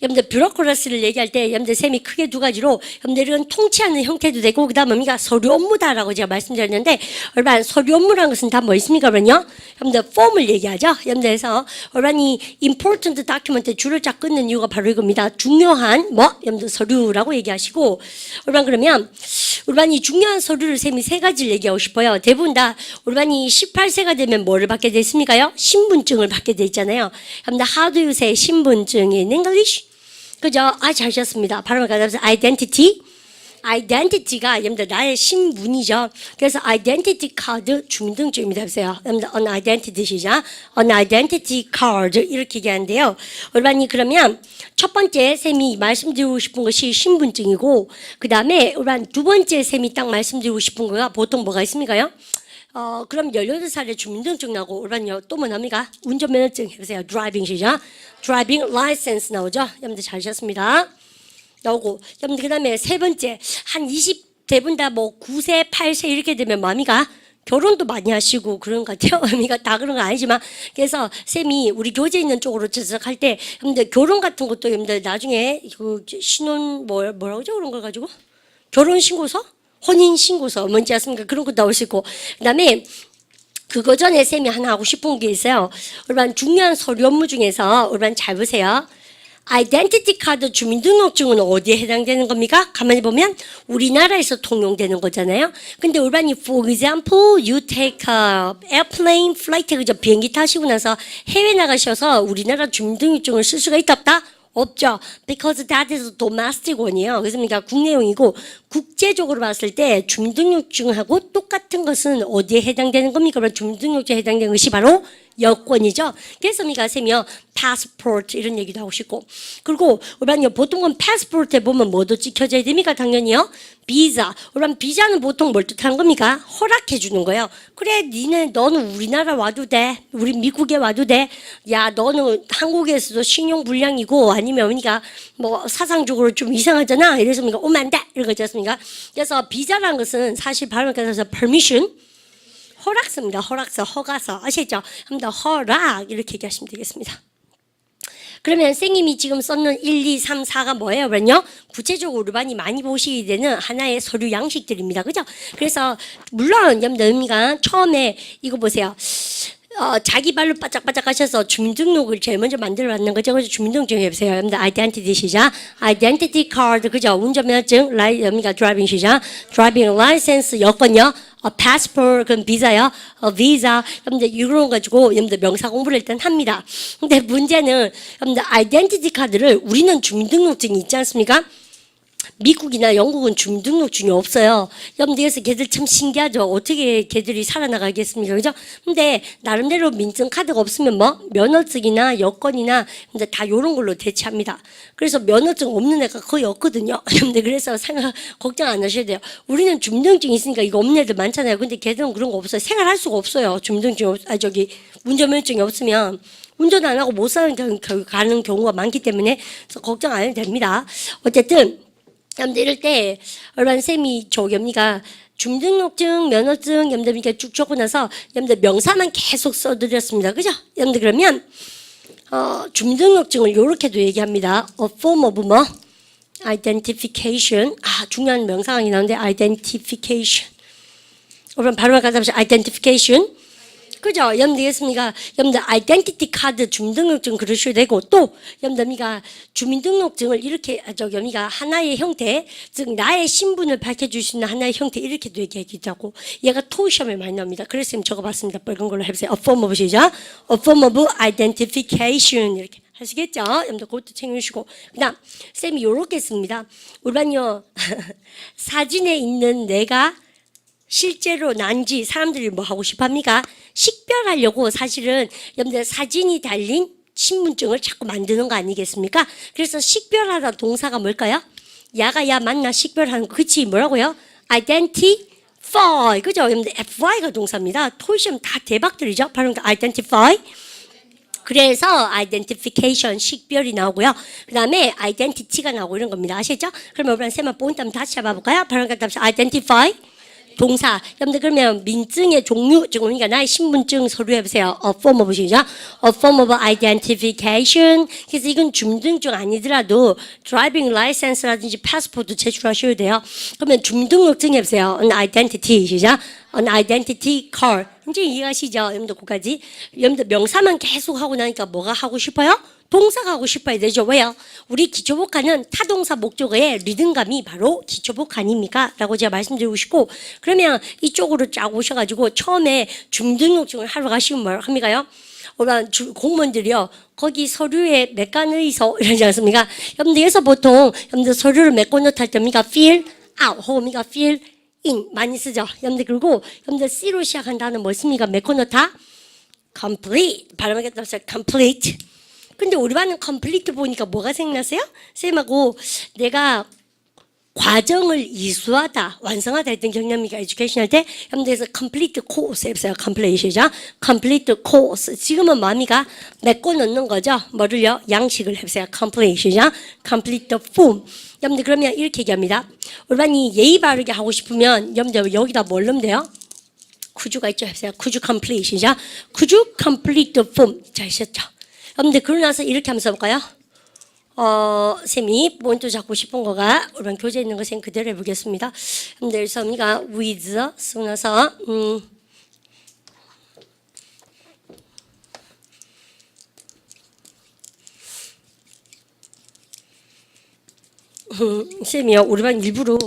여러분들 뷰로크러시를 얘기할 때 여러분들 셈이 크게 두 가지로 여러분들은 통치하는 형태도 되고 그다음 뭡니까 서류 업무다라고 제가 말씀드렸는데 여러분 서류 업무라는 것은 다 뭐 있습니까 그러면요 여러분들 폼을 얘기하죠 여러분들에서 여러분 이 important document 줄을 쫙 끊는 이유가 바로 이겁니다 중요한 뭐 여러분들 서류라고 얘기하시고 여러분 그러면 우리반이 중요한 서류를 셈이 세 가지를 얘기하고 싶어요. 대부분 다 우리반이 18세가 되면 뭐를 받게 돼 있습니까요? 신분증을 받게 돼 있잖아요. 여러분들 how do you say 신분증 in English? 그죠? 잘하셨습니다. 발음을 가져서 identity. identity가 여러분들 나의 신분이죠. 그래서 identity card 주민등록증입니다. 보세요. 여러분들 an identity 시작. an identity card 이렇게 얘기하는데요. 여러분이 그러면 첫 번째 셈이 말씀드리고 싶은 것이 신분증이고 그 다음에 여러분 두 번째 셈이 딱 말씀드리고 싶은 거가 보통 뭐가 있습니까요? 그럼 18살에 주민등록증 나오고 여러분요 또 뭐 나옵니까? 운전면허증 해보세요. driving 시작. driving license 나오죠. 여러분들 잘하셨습니다. 나오고 여러분들 그 다음에 세 번째 한 20대분 다 뭐 9세 8세 이렇게 되면 뭡니까? 결혼도 많이 하시고 그런 것 같아요. 의미가 다 그런 건 아니지만 그래서 쌤이 우리 교재 있는 쪽으로 지적할 때 여러분들 결혼 같은 것도 여러분들 나중에 그 신혼 뭐라고 하죠 그런 걸 가지고 결혼 신고서, 혼인 신고서 뭔지 아십니까? 그런 거 나올 수 있고 그다음에 그거 전에 쌤이 하나 하고 싶은 게 있어요. 여러분 중요한 서류 업무 중에서 여러분 잘 보세요. 아이덴티티 카드 주민등록증은 어디에 해당되는 겁니까? 가만히 보면 우리나라에서 통용되는 거잖아요. 근데 우리반이 for example, you take a airplane flight 그죠? 비행기 타시고 나서 해외 나가셔서 우리나라 주민등록증을 쓸 수가 있다 없다? 없죠. Because that is domestic one이에요. 그래서 그러니까 국내용이고 국제적으로 봤을 때 주민등록증하고 똑같은 것은 어디에 해당되는 겁니까? 주민등록증에 해당되는 것이 바로 여권이죠. 그래서 우리가 쌤이요 passport 이런 얘기도 하고 싶고 그리고 우리는요 보통은 passport에 보면 뭐도 찍혀져야 됩니까? 당연히요 비자. 우리는 비자는 보통 뭘 뜻하는 겁니까? 허락해 주는 거예요. 그래 너는 우리나라 와도 돼. 우리 미국에 와도 돼. 야 너는 한국에서도 신용 불량이고 아니면 우리가 뭐 사상적으로 좀 이상하잖아. 이래서 우리가 오면 안 돼. 이런 거지 않습니까? 그래서 비자라는 것은 사실 발음을 따라서 permission 허락서입니다. 허락서, 허가서. 아시죠? 합니다. 허락. 이렇게 얘기하시면 되겠습니다. 그러면 선생님이 지금 썼는 1, 2, 3, 4가 뭐예요? 그러면요. 구체적으로 우리반이 많이 보시게 되는 하나의 서류 양식들입니다. 그죠? 그래서, 물론, 여러분들, 처음에 이거 보세요. 자기 발로 바짝바짝 하셔서 주민등록을 제일 먼저 만들어 놨는 거죠. 그래서 주민등록증 해보세요. 여러분들, 아이덴티티 시작. 아이덴티티 카드, 그죠? 운전면허증, 여러분들, 드라이빙 시작. 드라이빙 라이센스, 여권요. passport, 그럼 비자요. visa, 여러분들, 이런 거 가지고 여러분들 명사 공부를 일단 합니다. 근데 문제는 여러분들, 아이덴티티 카드를 우리는 주민등록증이 있지 않습니까? 미국이나 영국은 주민등록증이 없어요. 여러분들 그래서 걔들 참 신기하죠. 어떻게 걔들이 살아나가겠습니까? 그죠? 근데 나름대로 민증 카드가 없으면 뭐 면허증이나 여권이나 이제 다 요런 걸로 대체합니다. 그래서 면허증 없는 애가 거의 없거든요. 여러분들 그래서 걱정 안 하셔야 돼요. 우리는 주민등록증 있으니까 이거 없는 애들 많잖아요. 근데 걔들은 그런 거 없어요. 생활할 수가 없어요. 주민등록증 운전면허증이 없으면 운전 안 하고 못 사는 가는 경우가 많기 때문에 그래서 걱정 안 해도 됩니다. 어쨌든 여러분들 이럴 때 얼마나 쌤이 여러분이가 주민등록증, 면허증 여러분들 이렇게 쭉 적고 나서 여러분들 명사만 계속 써드렸습니다. 그죠? 여러분들 그러면 주민등록증을 이렇게도 얘기합니다. A form of 뭐? Identification. 중요한 명사가 나오는데 identification. 그럼 바로 가자마자 identification. 그죠? 여러분들 있습니까? 여러분들 아이덴티티 카드 주민등록증 그러셔도 되고 또 여러분들 주민등록증을 이렇게 여러분들 하나의 형태 즉 나의 신분을 밝혀줄 수 있는 하나의 형태 이렇게도 얘기하기도 하고 얘가 토 시험에 많이 나옵니다. 그래서 지금 적어봤습니다. 빨간 걸로 해보세요. A form of 시작. A form of identification 이렇게 하시겠죠? 여러분들 그것도 챙겨주시고 그다음 쌤이 요렇게 씁니다. 우리반요 사진에 있는 내가 실제로 난지 사람들이 뭐 하고 싶어 합니까? 식별하려고 사실은 여러분들 사진이 달린 신분증을 자꾸 만드는 거 아니겠습니까? 그래서 식별하다 동사가 뭘까요? 야가 야 맞나 식별하는 거. 그치 뭐라고요? identify. 그죠? 여러분들 FY가 동사입니다. 토시험 다 대박들이죠. 바로 identify. 그래서 identification 식별이 나오고요. 그 다음에 identity가 나오고 이런 겁니다. 아시죠? 그러면 우리 쌤만 포인트 한번 다시 잡아볼까요? 바로 identify. 동사. 여러분들 그러면 민증의 종류, 그러니까 나의 신분증 서류 해보세요. A form of 시작. A form of identification. 그래서 이건 주민등록증 아니더라도 드라이빙 라이센스라든지 패스포트 제출하셔야 돼요. 그러면 주민등록증 해보세요. An identity 시작. An identity card. 이제 이해하시죠? 여러분들 그까지. 여러분들 명사만 계속 하고 나니까 뭐가 하고 싶어요? 동사가 하고 싶어야 되죠. 왜요? 우리 기초복화는 타동사 목적어의 리듬감이 바로 기초복화 아닙니까? 라고 제가 말씀드리고 싶고 그러면 이쪽으로 쫙 오셔가지고 처음에 주민등록증을 하러 가시면 뭘 합니까요? 공무원들이요. 거기 서류에 메꿔넣어서 이러지 않습니까? 여러분들에서 보통 여러분들 서류를 메꿔넣을 때입니까? fill out 혹은 fill in 많이 쓰죠. 여러분들 그리고 여러분들 C로 시작한다는 뭐 있습니까? 메꿔넣다 complete 발음하겠다 complete. 근데 우리 반은 컴플리트 보니까 뭐가 생각나세요? 쌤하고 내가 과정을 이수하다, 완성하다 했던 경험이가 에듀케이션 할 때 여러분들에서 complete course 해보세요. complete이죠. complete course. 지금은 마미가 메꿔 넣는 거죠. 뭐를요? 양식을 해보세요. complete이죠. complete form. 여러분들 그러면 이렇게 얘기합니다. 우리 반이 예의 바르게 하고 싶으면 여러분들 여기다 뭘 넣으면 돼요? could가 있죠. 해보세요. could you complete 시작. could you complete the form 잘하셨죠. 여러분들 그러고 나서 이렇게 한번 써볼까요? 쌤이 본또 잡고 싶은 거가 우리 교재에 있는 거 쌤 그대로 해보겠습니다. 여러분들 쌤이가 with 쓰고 나서 쌤이요 우리 반 일부러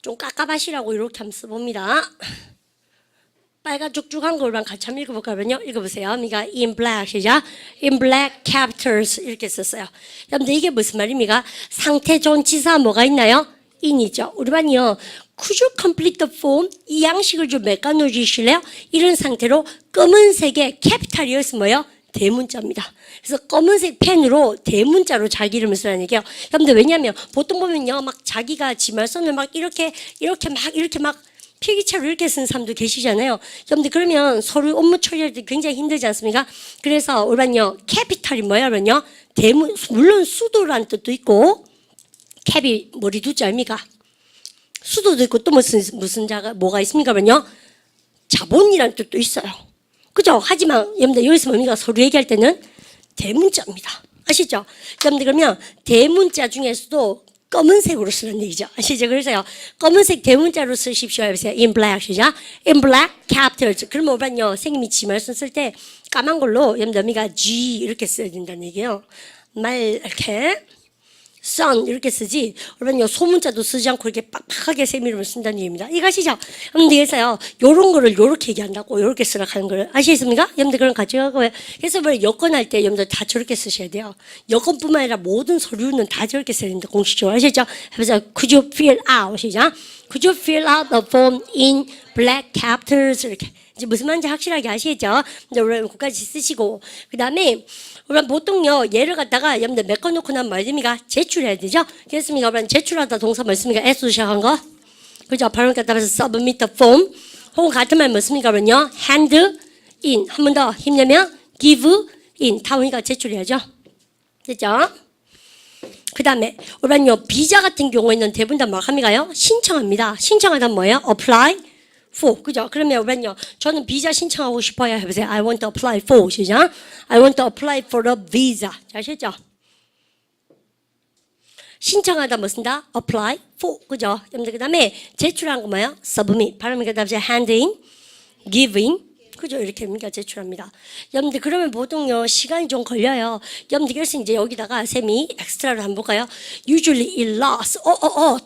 좀 깝깝하시라고 이렇게 한번 써봅니다. 빨간 쭉쭉한 걸만 같이 한번 읽어볼까요? 읽어보세요. 그러니까 in black 시작. in black capitals 이렇게 썼어요. 여러분들 이게 무슨 말입니까? 상태 좋은 지사 뭐가 있나요? in이죠. 우리 반이요. Could you complete the form? 이 양식을 좀 메꿔 주실래요? 이런 상태로 검은색의 캐피탈이었으면 뭐예요? 대문자입니다. 그래서 검은색 펜으로 대문자로 자기 이름을 쓰라는 얘기예요. 여러분들 왜냐하면 보통 보면요, 막 자기가 지말선을 막 이렇게 막 필기체로 이렇게 쓰는 사람도 계시잖아요. 여러분들 그러면 서류 업무 처리할 때 굉장히 힘들지 않습니까? 그래서 우리는요 캐피탈이 뭐야 그러면요 대문 물론 수도라는 뜻도 있고 캡이 머리 두자 아닙니까? 수도도 있고 또 무슨 자가 뭐가 있습니까 그러면요 자본이라는 뜻도 있어요. 그죠? 하지만 여러분들 여기서 뭡니까? 서류 얘기할 때는 대문자입니다. 아시죠? 여러분들 그러면 대문자 중에서도 검은색으로 쓰는 얘기죠. 아시죠? 그래서요. 검은색 대문자로 쓰십시오. 해보세요. in black 시작. in black capitals. 그러면 오반요. 선생님이 지말씀 쓸 때 까만 걸로 여러분들 G 이렇게 써야 된다는 얘기예요. 말 이렇게 sun 이렇게 쓰지. 그러면 소문자도 쓰지 않고 이렇게 빡빡하게 쌤 이름을 쓴다는 얘기입니다. 이거 아시죠? 여러분들 그래서요. 요런 거를 요렇게 얘기한다고 요렇게 쓰라 하는 거를 아시겠습니까? 여러분들 그런 같이 하고요. 그래서 뭐 여권할 때 여러분들 다 저렇게 쓰셔야 돼요. 여권뿐만 아니라 모든 서류는 다 저렇게 써야 된다. 공식적으로 아시죠? 그래서 could you fill out 시작. could you fill out the form in black capitals 이렇게. 이제 무슨 말인지 확실하게 아시겠죠? 이제 우리는 그까지 쓰시고 그 다음에 우리는 보통요 얘를 갖다가 여러분들 메꿔놓고 나면 말입니까? 제출해야 되죠? 그렇습니까? 우리는 제출하다 동사 뭐습니까? S로 시작한 거 그죠? 발음 갖다 해서 submit the form 혹은 같은 말 뭐습니까? 그러면요 hand in 한 번 더 힘내면 give in 다 오니까 제출해야죠. 됐죠? 그 다음에 우리는요 비자 같은 경우에는 대부분 다 뭐 합니까요? 신청합니다. 신청하다 뭐예요? apply for 그죠? 그러면 우리는요 저는 비자 신청하고 싶어요. 해보세요. I want to apply for 시작. I want to apply for a visa. 아시죠? 신청하다 뭐 쓴다? apply for 그죠? 그 다음에 제출한 거 뭐예요? submit 발음이 그 다음에 hand in, give in 그죠? 이렇게 우리가 제출합니다. 여러분들 그러면 보통요 시간이 좀 걸려요. 여러분들 그래서 이제 여기다가 쌤이 엑스트라로 한번 볼까요? Usually it lasts.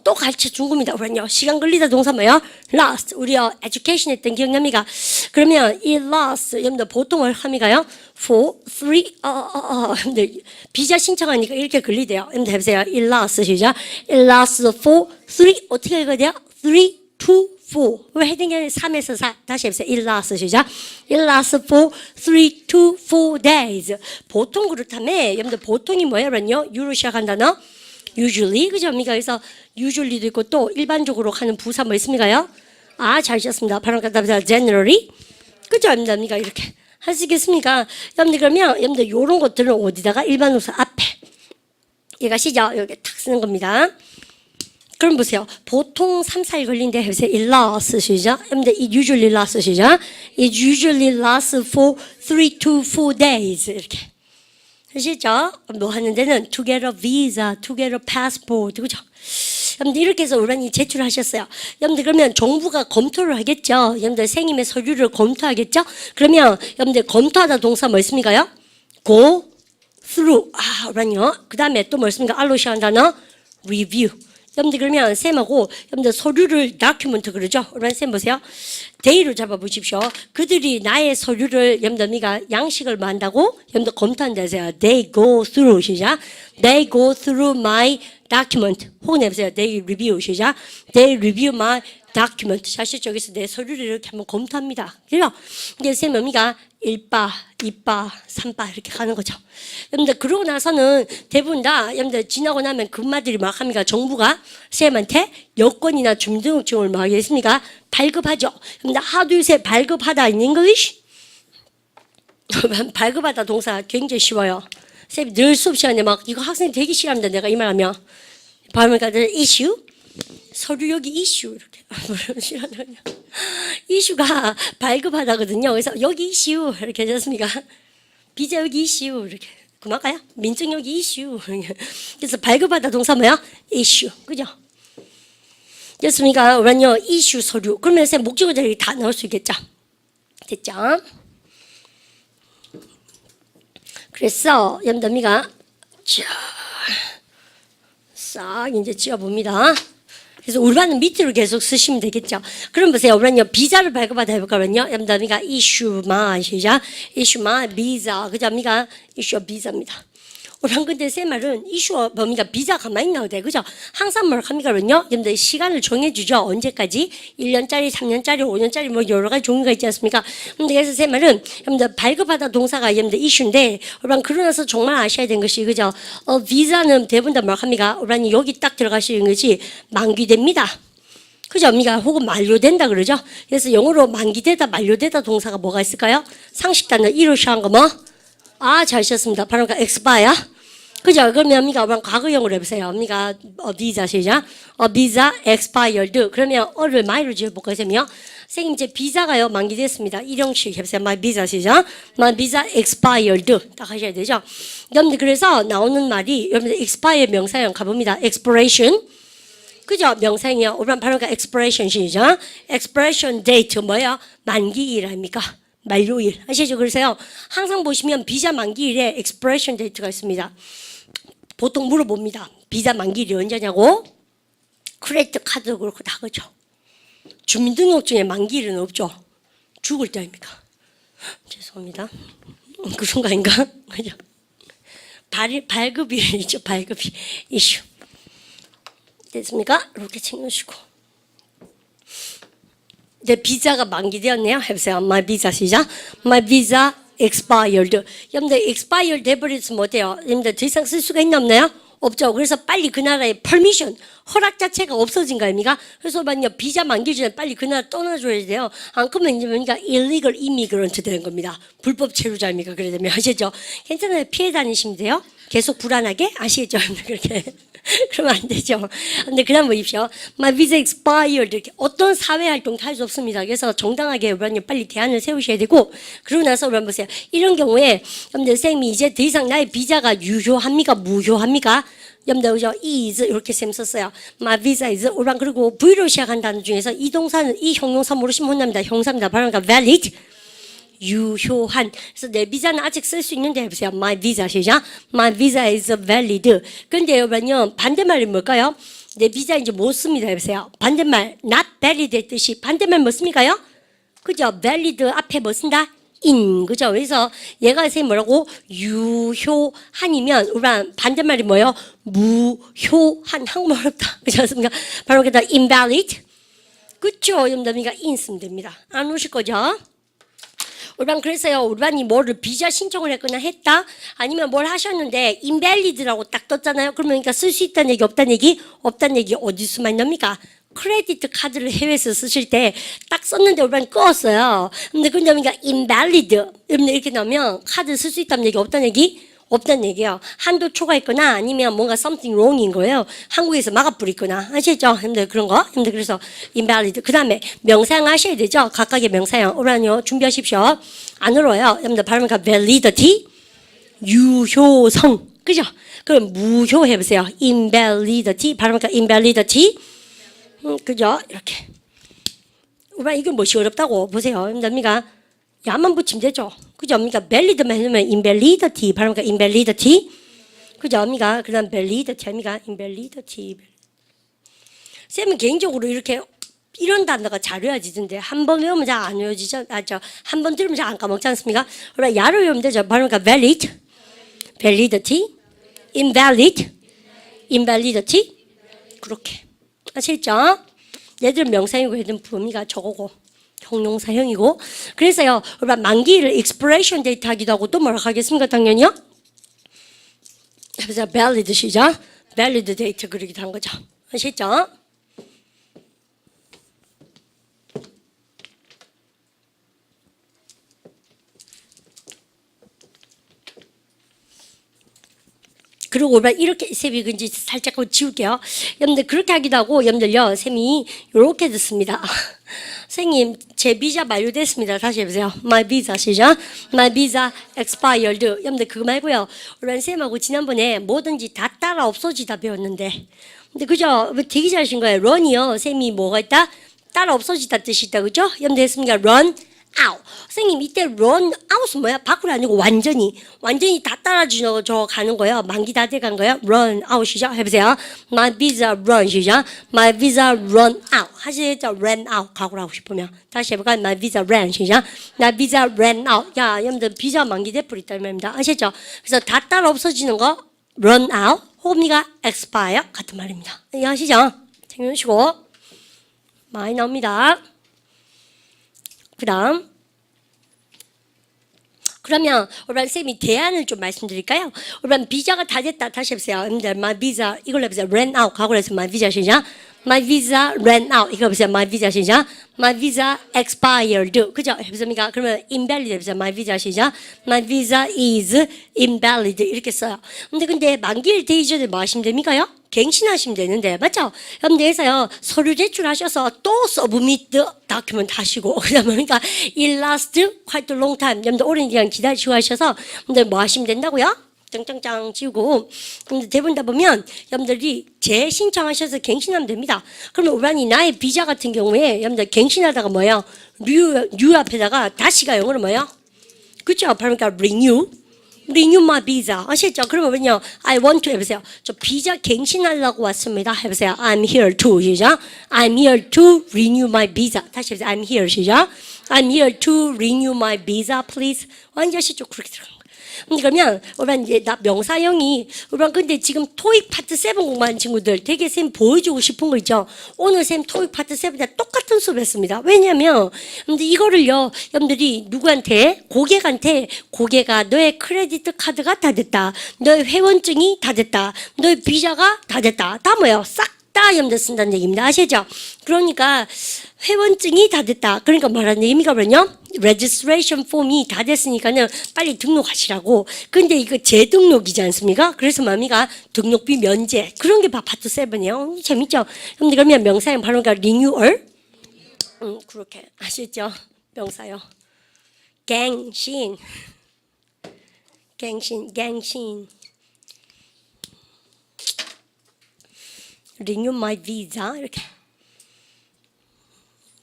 또 가르쳐 준 겁니다. 그러면요 시간 걸리다 동사 뭐예요? Last. 우리요 education 했던 기억납니까? 그러면 it lasts. 여러분들 보통을 함이가요? For 3. 여러분들 비자 신청하니까 이렇게 걸리대요. 여러분들 해보세요. It lasts 시작. It lasts for 3. 어떻게 읽어야 돼요? 3, 2, 4. 왜 헤딩이 3에서 4. 다시 해보세요. It lasts 시작. It lasts for 3 to 4 days. 보통 그렇다며. 여러분들 보통이 뭐예요? 그러면요. U로 시작한 단어. Usually. 그죠? 그래서 usually도 있고 또 일반적으로 하는 부사 뭐 있습니까요? 잘 지었습니다. 바로 갖다 보세요. Generally. 그죠? 여러분들 이렇게 할 수 있겠습니까? 여러분들 그러면 여러분들 요런 것들은 어디다가 일반동사 앞에. 이해가시죠? 여기 탁 쓰는 겁니다. 그럼 보세요. 보통 3, 4일 걸린데 해보세요. It lasts 시작. 여러분들 it usually lasts 시작. It usually lasts for 3 to 4 days 이렇게. 아시죠? 뭐 하는 데는 to get a visa, to get a passport 그죠? 여러분들 이렇게 해서 우란이 제출하셨어요. 여러분들 그러면 정부가 검토를 하겠죠. 여러분들 생님의 서류를 검토하겠죠. 그러면 여러분들 검토하다 동사 뭐 있습니까요? go through. 우란이요. 그 다음에 또 뭐 있습니까? 알로 시작한 단어 review. 여러분들 그러면 쌤하고 여러분들 서류를 다큐멘트 그러죠? 우리 쌤 보세요. 데이로 잡아보십시오. 그들이 나의 서류를 여러분들 양식을 뭐 한다고? 여러분들 검토한다세요. They go through 시작. They go through my document. 혹은 해보세요. They review 시작. They review my document. 사실 저기서 내 서류를 이렇게 한번 검토합니다. 그래요? 이게 쌤 의미가 1바, 2바, 3바 이렇게 가는 거죠. 여러분들 그러고 나서는 대부분 다 여러분들 지나고 나면 그마들이 막 합니까? 정부가 쌤한테 여권이나 주민등록증을 막 하겠습니까? 발급하죠. 여러분들 하나 둘 셋 발급하다 in English. 발급하다 동사 굉장히 쉬워요. 쌤이 늘 수업 시간에 막 이거 학생이 되게 싫어합니다. 내가 이 말하면 발음을 가지고 issue 서류 여기 issue 이렇게 싫어하는 거냐? 이슈가 발급하다거든요. 그래서 여기 이슈 이렇게 하셨습니까? 비자 여기 이슈 이렇게 그만까요? 민증 여기 이슈. 그래서 발급하다 동사 뭐야? 이슈. 그죠? 됐습니까? 그러면요 이슈 서류. 그러면 쌤 목적어 자리 다 넣을 수 있겠죠? 됐죠? 그래서 염담이가 싹 이제 지어봅니다. 그래서 우리반은 밑으로 계속 쓰시면 되겠죠. 그럼 보세요. 우리는요 비자를 발급받아 해볼까면요. 염담이가 issue my 시작. issue my visa. 그죠? 미가 issue 비자입니다. 우리는 근데 세 말은 issue 범위가 비자 가만히 나오돼 그죠? 항상 뭘 합니까? 그러면요. 여러분들 시간을 정해주죠. 언제까지? 1년짜리, 3년짜리, 5년짜리 뭐 여러 가지 종류가 있지 않습니까? 근데 그래서 세 말은 여러분들 발급하다 동사가 여러분들 issue인데 우리는 그러고 나서 정말 아셔야 되는 것이 그죠? 비자는 대부분 다 뭘 합니까? 우리는 여기 딱 들어가시는 것이 만기됩니다. 그죠? 우리가 혹은 만료된다 그러죠? 그래서 영어로 만기되다, 만료되다 동사가 뭐가 있을까요? 상식 단어 이루시한 거 뭐? 아, 잘 쓰셨습니다. 바로 expire. 그죠? 그러면 우리가 과거형으로 해보세요. 우리가 비자 시작. 비자 expired. 그러면 어를 my로 지어볼까요? 선생님 이제 비자가요 만기됐습니다. 일형식 해보세요. my visa 시작. my visa expired. 딱 하셔야 되죠. 여러분들 그래서 나오는 말이 여러분들 expire 명사형 가봅니다. expiration. 그죠? 명사형이요. 우리는 바로 expiration 시작. expiration date 뭐예요? 만기일 아닙니까? 만료일. 아시죠? 그래서요. 항상 보시면 비자 만기일에 expiration date가 있습니다. 보통 물어봅니다. 비자 만기일이 언제냐고? 크레디트 카드도 그렇고 다 그죠. 주민등록증에 만기일은 없죠. 죽을 때 아닙니까? 죄송합니다. 그런 거 아닌가? 그죠? 발급일이죠. 발급일 이슈. 됐습니까? 이렇게 챙겨주시고. 내 비자가 만기되었네요. 해보세요. My visa 시작. My visa expired. 여러분들 expired 돼버리면 못해요. 여러분들 더 이상 쓸 수가 있나 없나요? 없죠. 그래서 빨리 그 나라의 permission, 허락 자체가 없어진 거 아닙니까? 그래서 만약 비자 만기 전에 빨리 그 나라 떠나줘야 돼요. 안 그러면 이제 뭡니까? illegal immigrant 되는 겁니다. 불법 체류자입니까? 그래 되면 아시죠? 괜찮아요. 피해 다니시면 돼요. 계속 불안하게 아시겠죠? 그렇게. 그러면 안 되죠. 근데 그다음 보십시오. My visa expired. 이렇게 어떤 사회 활동도 할 수 없습니다. 그래서 정당하게 여러분 빨리 대안을 세우셔야 되고 그러고 나서 여러분 보세요. 이런 경우에 여러분들 선생님이 이제 더 이상 나의 비자가 유효합니까? 무효합니까? 여러분들 그죠? is 이렇게 쌤 썼어요. My visa is 오랑 그리고 V로 시작한 단어 중에서 이 동사는 이 형용사 모르시면 혼납니다. 형사입니다. 바로 그러니까 valid. 유효한. 그래서 내 비자는 아직 쓸 수 있는데 해보세요. My visa 시작. My visa is valid. 근데 여러분요 반대말이 뭘까요? 내 비자 이제 못 씁니다. 해보세요. 반대말 not valid 뜻이 반대말 뭐 씁니까요? 그죠? valid 앞에 뭐 쓴다? in. 그죠? 그래서 얘가 선생님 뭐라고? 유효한이면 우리랑 반대말이 뭐예요? 무효한. 한국말 어렵다. 그렇지 않습니까? 바로 그다 invalid. 그쵸? 여러분들 in 쓰면 됩니다. 안 오실 거죠? 우리반 그래서요. 우리반이 뭐를 비자 신청을 했거나 했다 아니면 뭘 하셨는데 invalid라고 딱 떴잖아요. 그러니까 쓸 수 있다는 얘기 없다는 얘기 없다는 얘기 어디서 많이 납니까? 크레디트 카드를 해외에서 쓰실 때 딱 썼는데 우리반 껐어요. 근데 그러니까 invalid 이렇게 넣으면 카드 쓸 수 있다는 얘기 없다는 얘기 없다는 얘기예요. 한도 초과했거나 아니면 뭔가 something wrong인 거예요. 한국에서 막아뿌리거나 아시죠? 힘들 그런 거. 힘들 그래서 invalid. 그 다음에 명사형 하셔야 되죠. 각각의 명사형. 오라뇨 준비하십시오. 안 어려워요. 여러분들 발음가 validity 유효성. 그죠? 그럼 무효 해보세요. invalidity 발음가 invalidity. 그죠? 이렇게. 오라 이게 무엇이 어렵다고 보세요. 여러분들 야만 붙이면 되죠. 그죠? 그러니까 valid만 해놓으면 invalidity 발음가 invalidity. 그죠? 그러니까 그다음 validity 아닙니까? invalidity. 쌤은 개인적으로 이렇게 이런 단어가 잘 외워지던데 한 번 외우면 잘 안 외워지죠? 한 번 들으면 잘 안 까먹지 않습니까? 그러나 야로 외우면 되죠. 발음가 valid, validity, invalid, invalidity. 그렇게 아시겠죠? 얘들은 명사형이고 얘들은 범위가 저거고. 형용사형이고 그래서요 우리가 만기일을 expiration date 하기도 하고 또 뭐라고 하겠습니까? 당연히요 해보세요. valid 시작. valid date 그러기도 한 거죠. 아시죠? 그리고 우리가 이렇게 쌤이 근지 살짝 지울게요. 여러분들 그렇게 하기도 하고 여러분들요 쌤이 이렇게 듣습니다. 선생님, 제 비자 만료됐습니다. 다시 해보세요. My visa 시작. My visa expired. 여러분들 그거 말고요. 우리 쌤하고 지난번에 뭐든지 다 따라 없어지다 배웠는데. 근데 그죠? 되게 잘하신 거예요. run이요. 쌤이 뭐가 있다? 따라 없어지다 뜻이 있다. 그죠? 여러분들 했습니까? run out. 선생님 이때 run out은 뭐야? 밖으로 아니고 완전히 다 따라주죠. 저 가는 거예요. 만기 다 돼간 거예요. run out 시작 해보세요. My visa run 시작. My visa run out 하시죠. ran out 가고 하고 싶으면 다시 해볼까요? My visa ran 시작. My visa ran out. 야 여러분들 비자 만기 돼버렸다 말입니다. 아시죠? 그래서 다 따라 없어지는 거 run out 혹은가 expire 같은 말입니다. 이해하시죠? 챙겨주시고 많이 나옵니다. 그 다음 그러면 우리 쌤이 대안을 좀 말씀드릴까요? 우리 비자가 다 됐다. 다시 해보세요. 여러분들 my visa 이걸로 해보세요. ran out 가고 해서 my visa 시작. My visa ran out 이거 해보세요. My visa 시작. My visa expired 그죠? 해보십니까? 그러면 invalid 해보세요. My visa 시작. My visa is invalid 이렇게 써요. 근데 만기일 되기 전에 뭐 하시면 됩니까요? 갱신하시면 되는데 맞죠? 여러분들에서요 서류 제출하셔서 또 submit document 하시고 그다음에 그러니까 it lasts quite a long time 여러분들 오랜 기간 기다리시고 하셔서 여러분들 뭐 하시면 된다고요? 짱짱짱 지우고 근데 대부분 다 보면 여러분들이 재신청하셔서 갱신하면 됩니다. 그러면 우란이 나의 비자 같은 경우에 여러분들 갱신하다가 뭐예요? new 앞에다가 다시가 영어로 뭐예요? 그렇죠? 그러니까 renew my visa. 아시죠? 그러면요, I want to 해보세요. 저 비자 갱신하려고 왔습니다. 해보세요. I'm here to 시작. I'm here to renew my visa. 다시 해보세요. I'm here 시작. I'm here to renew my visa, please. 완전 시죠 그렇게 들어가는 거예요. 그러면 우리 이제 나 명사형이 우리 근데 지금 토익 파트 7 공부하는 친구들 되게 쌤 보여주고 싶은 거 있죠. 오늘 쌤 토익 파트 7에 똑같은 수업 했습니다. 왜냐면 근데 이거를요 여러분들이 누구한테 고객아 너의 크레디트 카드가 다 됐다. 너의 회원증이 다 됐다. 너의 비자가 다 됐다. 다 뭐예요? 싹 다 여러분들 쓴다는 얘기입니다. 아시죠? 그러니까 회원증이 다 됐다. 그러니까 뭐라는 얘기입니까? 그러면요. registration 폼이 다 됐으니까는 빨리 등록하시라고. 근데 이거 재등록이지 않습니까? 그래서 뭡니까? 등록비 면제. 그런 게 파트 7이에요. 재밌죠? 근데 그러면 명사형 바로 그러니까 renewal. 그렇게 아시죠? 명사요. 갱신. renew my visa 이렇게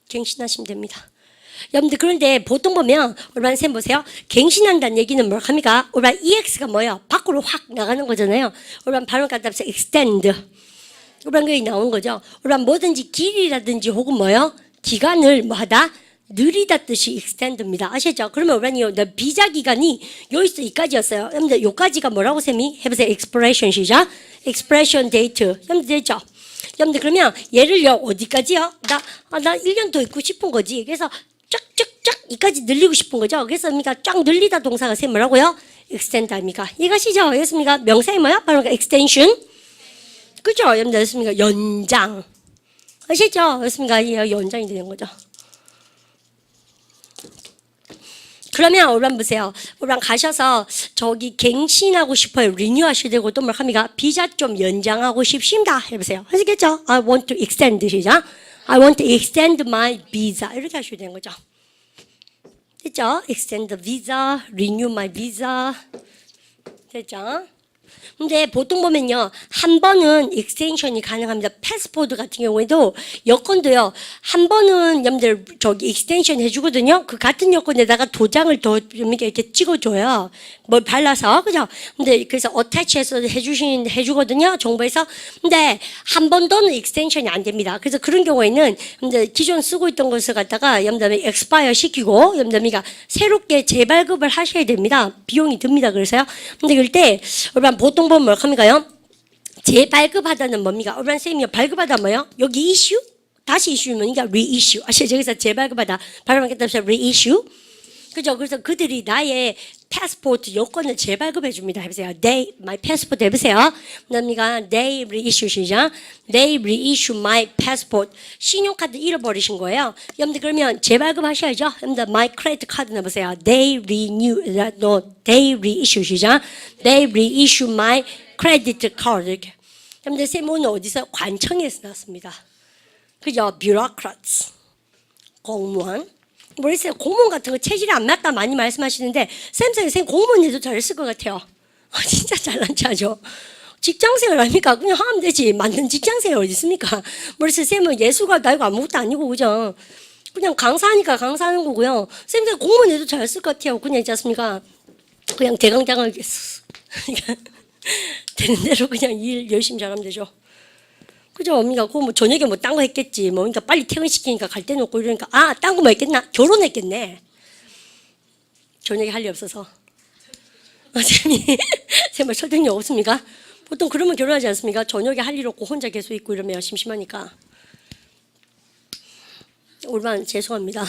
갱신하시면 됩니다. 여러분들 그런데 보통 보면 우리 쌤 보세요. 갱신한다는 얘기는 뭘 합니까? 우리 EX가 뭐예요? 밖으로 확 나가는 거잖아요. 우리 발음 갖다 해서 extend 이런 게 나오는 거죠. 우리 뭐든지 길이라든지 혹은 뭐요? 기간을 뭐하다? 느리다 뜻이 extend입니다. 아시죠? 그러면 우리 비자 기간이 여기서 여기까지였어요. 여러분들 여기까지가 뭐라고 쌤이? 해보세요. expiration 시작. expiration date. 여러분들 됐죠? 여러분들 그러면 얘를요 어디까지요? 나 1년 더 있고 싶은 거지. 그래서 쫙쫙쫙 이까지 늘리고 싶은 거죠. 그래서 그러니까 쫙 늘리다 동사가 쌤 뭐라고요? extend 아닙니까? 이것이죠. 그렇습니까? 명사이 뭐야? 바로 extension. 그죠? 여러분들 그렇습니까? 연장. 아시죠? 그렇습니까? 이 연장이 되는 거죠. 그러면 오란 보세요. 오란 가셔서 저기 갱신하고 싶어요. 리뉴 하셔야 되고 또 뭘 합니까? 비자 좀 연장하고 싶습니다. 해보세요. 아시겠죠? I want to extend 시작. I want to extend my visa. 이렇게 하셔야 되는 거죠. 됐죠? Extend the visa, renew my visa. 됐죠? 근데 보통 보면요. 한 번은 익스텐션이 가능합니다. 패스포드 같은 경우에도 여권도요. 한 번은 여러분들 저기 익스텐션 해주거든요. 그 같은 여권에다가 도장을 더 이렇게 찍어줘요. 뭘 발라서 그죠? 근데 그래서 어태치해서 해주거든요. 정부에서. 근데 한 번 더는 익스텐션이 안 됩니다. 그래서 그런 경우에는 근데 기존 쓰고 있던 것을 갖다가 여러분들 엑스파이어 시키고 여러분들 새롭게 재발급을 하셔야 됩니다. 비용이 듭니다. 그래서요. 근데 그럴 때 여러분 보통 보면 뭘 합니까요? 재발급하다는 뭡니까? 우리 쌤이 발급하다 뭐요? 여기 이슈? 다시 이슈면 이게 reissue. 아시죠? 여기서 재발급하다. 발음하겠다 해서 reissue. 그죠? 그래서 그들이 나의 패스포트 여권을 재발급해 줍니다. 해보세요. my passport 해보세요. 뭡니까? They reissue 시작. They reissue my passport. 신용카드 잃어버리신 거예요. 여러분들 그러면 재발급 하셔야죠. 여러분들 my credit card 넣어보세요. They reissue 시작. They reissue my credit card. 이렇게. 여러분들 쌤 오늘 어디서 관청에서 나왔습니다. 그죠? bureaucrats. 공무원. 모르겠어요. 공무원 같은 거 체질이 안 맞다 많이 말씀하시는데 쌤 공무원 해도 잘했을 것 같아요. 진짜 잘난 체하죠. 직장생활 아닙니까? 그냥 하면 되지. 맞는 직장생활 어디 있습니까? 모르겠어요. 쌤은 예술가도 아니고 아무것도 아니고 그죠? 그냥 강사하니까 강사하는 거고요. 쌤 공무원 해도 잘했을 것 같아요. 그냥 있지 않습니까? 그냥 대강당하겠어. 되는 대로 그냥 일 열심히 잘하면 되죠. 그죠? 그러니까 뭐 저녁에 뭐 딴 거 했겠지. 뭐 그러니까 빨리 퇴근시키니까 갈 데 놓고 이러니까 딴 거 뭐 했겠나? 결혼했겠네. 저녁에 할 일 없어서. 쌤 설득력 없습니까? 보통 그러면 결혼하지 않습니까? 저녁에 할 일 없고 혼자 계속 있고 이러면 심심하니까. 얼마나 죄송합니다.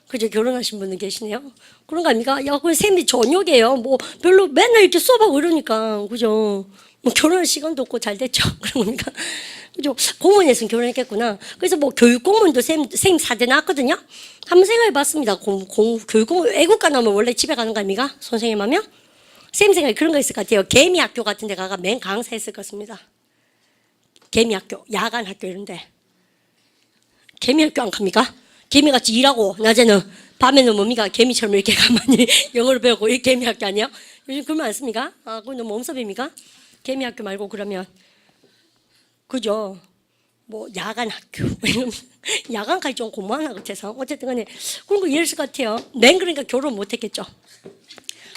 그죠? 결혼하신 분들 계시네요. 그런 거 아닙니까? 야, 그 쌤이 저녁에요. 뭐 별로 맨날 이렇게 수업하고 이러니까. 그죠? 뭐 결혼할 시간도 없고 잘 됐죠. 그런 겁니까? 그죠? 공무원이었으면 결혼했겠구나. 그래서 뭐 교육 공무원도 쌤 4대 나왔거든요. 한번 생각해 봤습니다. 교육 공무원, 외국가 나오면 원래 집에 가는 거 아닙니까? 선생님 하면? 쌤 생각에 그런 거 있을 것 같아요. 개미학교 같은 데 가가 맨 강사했을 것 같습니다. 개미학교, 야간학교 이런데. 개미학교 안 갑니까? 개미같이 일하고 낮에는 밤에는 뭡니까? 개미처럼 이렇게 가만히 영어를 배우고 이 개미학교 아니에요? 요즘 그러면 안 씁니까? 그건 너무 엄섭입니까? 개미학교 말고 그러면 그죠? 뭐 야간학교 야간까지 좀 고마워하나 같아서 어쨌든 간에 그런 거 이해했을 것 같아요. 맨 그러니까 결혼 못했겠죠.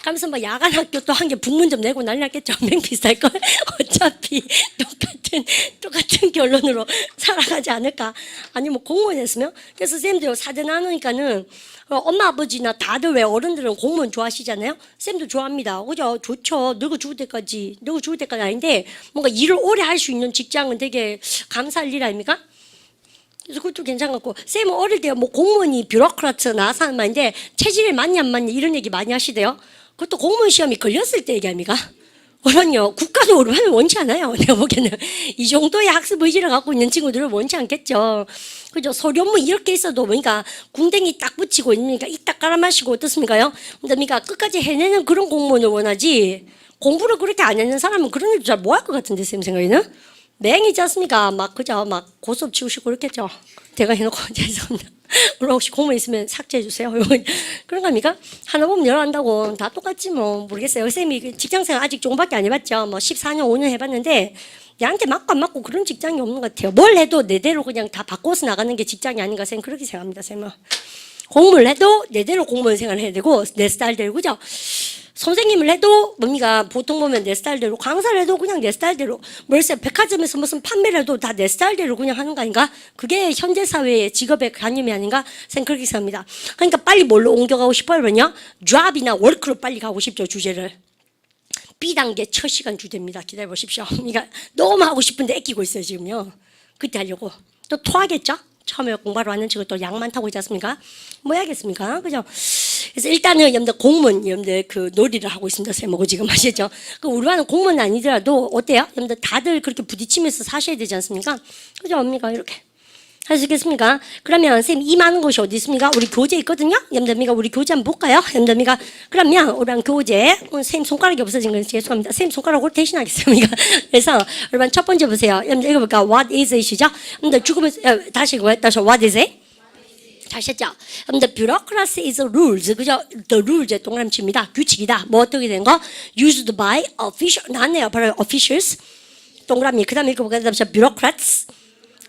가면서 막 야간 학교 또 한 개 북문점 내고 난리 났겠죠. 맨 비쌀 걸 어차피 똑같은 결론으로 살아가지 않을까. 아니 뭐 공무원 했으면 그래서 쌤도 사대 나누니까는 엄마 아버지나 다들 왜 어른들은 공무원 좋아하시잖아요. 쌤도 좋아합니다. 그죠? 좋죠. 늙어 죽을 때까지 아닌데 뭔가 일을 오래 할 수 있는 직장은 되게 감사할 일 아닙니까? 그래서 그것도 괜찮았고 쌤은 어릴 때 뭐 공무원이 뷰로크라트 나와서 하는 말인데 체질에 맞냐 안 맞냐 이런 얘기 많이 하시대요. 그것도 공무원 시험이 걸렸을 때 얘기 아닙니까? 그럼요. 국가적으로 하면 원치 않아요. 내가 보기에는 이 정도의 학습 의지를 갖고 있는 친구들은 원치 않겠죠. 그죠? 서류업무 이렇게 있어도 그러니까 궁뎅이 딱 붙이고 있으니까 이딱 깔아 마시고 어떻습니까요? 그러니까 끝까지 해내는 그런 공무원을 원하지 공부를 그렇게 안 하는 사람은 그런 일도 잘 못 할 것 같은데 쌤 생각에는 맹이지 않습니까? 막 그죠? 막 고스톱 치우시고 그렇겠죠. 제가 해놓고 죄송합니다. 물론 혹시 공무원 있으면 삭제해 주세요. 그런 거 아닙니까? 하나 보면 열어 한다고 다 똑같지 뭐 모르겠어요. 쌤이 직장생활 아직 조금밖에 안 해봤죠. 뭐 14년 5년 해봤는데 얘한테 맞고 안 맞고 그런 직장이 없는 것 같아요. 뭘 해도 내대로 그냥 다 바꿔서 나가는 게 직장이 아닌가 쌤 그렇게 생각합니다. 쌤은 공부를 해도 내대로 공무원 생활을 해야 되고 내 스타일대로 그죠? 선생님을 해도 뭡니까 보통 보면 내 스타일대로 강사를 해도 그냥 내 스타일대로 뭐랬어요 백화점에서 무슨 판매를 해도 다 내 스타일대로 그냥 하는 거 아닌가 그게 현대 사회의 직업의 관념이 아닌가 생각 그렇게 생각합니다. 그러니까 빨리 뭘로 옮겨가고 싶어요 그러냐 job이나 work로 빨리 가고 싶죠. 주제를 B단계 첫 시간 주제입니다. 기다려 보십시오. 그러니까 너무 하고 싶은데 애끼고 있어요 지금요. 그때 하려고 또 토하겠죠. 처음에 공부하러 왔는 친구 또 양 많다고 있지 않습니까? 뭐 해야겠습니까? 그죠? 그래서 일단은 여러분들 공무원 여러분들 그 놀이를 하고 있습니다. 쌤하고 지금 아시죠? 그 우리 반은 공무원 아니더라도 어때요? 여러분들 다들 그렇게 부딪히면서 사셔야 되지 않습니까? 그죠? 언니가 이렇게 할 수 있겠습니까? 그러면 쌤 이 많은 곳이 어디 있습니까? 우리 교재 있거든요. 여러분들 우리 교재 한번 볼까요? 여러분들 그러면 우리랑 교재 쌤 손가락이 없어진 건 죄송합니다. 쌤 손가락으로 대신하겠습니다. 그래서 여러분 첫 번째 보세요. 여러분들 읽어볼까? What is it이죠? 여러분들 죽으면 다시 What is it? 다시 했죠? 여러분들 bureaucracy is rules 그죠? The rules 동그라미칩니다. 규칙이다. 뭐 어떻게 된 거? Used by official 나왔네요. 바로 officials 동그라미 그 다음에 읽어볼까요? bureaucrats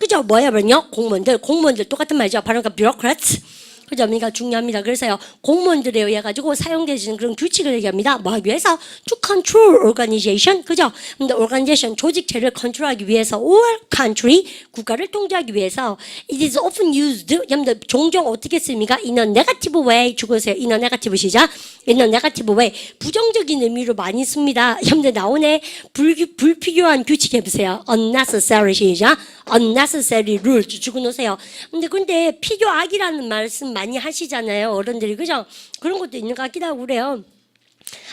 그죠? 뭐예요? 공무원들 똑같은 말이죠. 바로 그러니까 bureaucrats 그죠? 그러니까 중요합니다. 그래서요 공무원들에 의해 가지고 사용되는 그런 규칙을 얘기합니다. 뭐 하기 위해서 to control organization 그죠? 근데 organization 조직체를 컨트롤하기 위해서 or country 국가를 통제하기 위해서 it is often used 여러분들 종종 어떻게 씁니까? in a negative way 죽으세요. in a negative 시작 in a negative way 부정적인 의미로 많이 씁니다. 여러분들 나오네 불필요한 규칙 해보세요. unnecessary 시작 unnecessary rules 죽어놓으세요. 근데 필요악이라는 말씀 많이 하시잖아요. 어른들이 그죠? 그런 것도 있는 것 같기도 하고 그래요.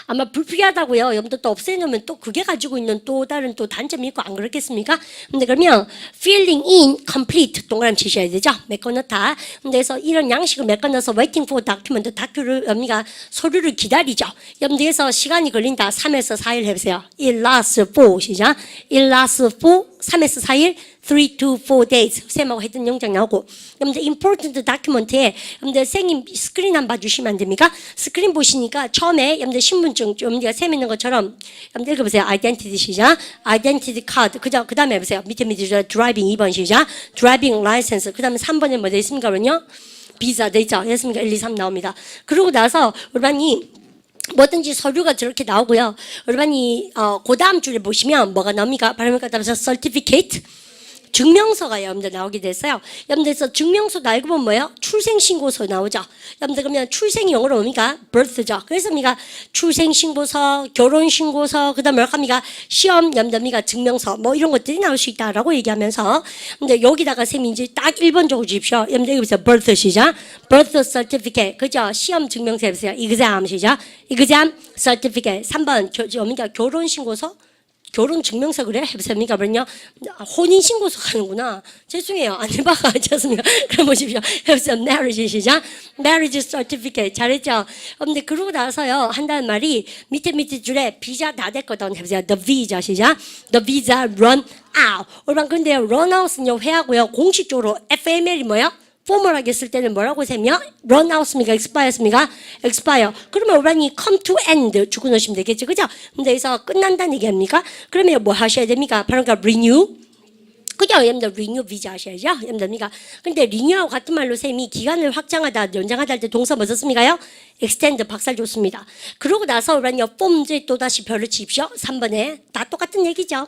아마 불필요하다고요. 여러분들 또 없애놓으면 또 그게 가지고 있는 또 다른 또 단점이 있고 안 그렇겠습니까? 근데 그러면 filling in complete 동그라미 치셔야 되죠. 메꿔넣다. 그래서 이런 양식을 메꿔넣어서 waiting for document 다큐를 여러분가 서류를 기다리죠. 여러분들에서 시간이 걸린다. 3에서 4일 해보세요. It lasts for 시작. It lasts for 3에서 4일 3 to 4 days 쌤하고 했던 영상 나오고 여러분들 important document에 여러분들 쌤님 스크린 한번 봐주시면 안 됩니까? 스크린 보시니까 처음에 여러분들 신분증 여러분들 쌤 있는 것처럼 여러분들 읽어보세요. identity 시작 identity card 그죠? 그 다음에 해보세요. 밑에 driving 2번 시작 driving license 그 다음에 3번에 뭐 돼 있습니까? 그러면요 비자 돼 있죠? 됐습니까? 1, 2, 3 나옵니다. 그러고 나서 우리반이 뭐든지 서류가 저렇게 나오고요. 여러분이 그 다음 줄에 보시면 뭐가 나옵니까? 발음을 갖다서 certificate 증명서가 여러분들 나오게 됐어요. 여러분들서 증명서도 알고 보면 뭐예요? 출생신고서 나오죠. 여러분들 그러면 출생이 영어로 뭡니까? birth죠. 그래서 뭡니까? 출생신고서, 결혼신고서, 그 다음에 뭐 합니까? 시험, 여러분들 증명서 뭐 이런 것들이 나올 수 있다라고 얘기하면서 근데 여기다가 쌤이 이제 딱 1번 적어 주십시오. 여러분들 여기 보세요. birth 시작. birth certificate. 그죠? 시험 증명서 해보세요. exam 시작. exam certificate. 3번 뭡니까? 결혼신고서. 결혼 증명서 그래? 해보십니까? 그러면요. 혼인신고서 가는구나. 죄송해요. 안 해봐가 괜찮습니까? 그럼 보십시오. 해보세요. marriage 시작. marriage certificate. 잘했죠? 근데 그러고 나서요. 한다는 말이 밑에 줄에 비자 다 됐거든. 해보세요. the visa 시작. the visa run out. 얼마 근데요. run out은요. 회하고요. 공식적으로 FML이 뭐야? 포멀하게 쓸 때는 뭐라고 세며? run out습니까? expire습니까? expire. 그러면 우리이 come to end 주고 넣으시면 되겠죠. 그죠? 근데 여기서 끝난다는 얘기 아닙니까? 그러면 뭐 하셔야 됩니까? 바로 그러니까 renew. 그죠? 여러분들 renew 비자 하셔야죠. 여러분들입니까? 근데 renew하고 같은 말로 쌤이 기간을 확장하다, 연장하다 할 때 동사 뭐 썼습니까요? extend 박살 줬습니다. 그러고 나서 우리는요, 폼즈 또다시 별을 치십시오. 3번에. 다 똑같은 얘기죠.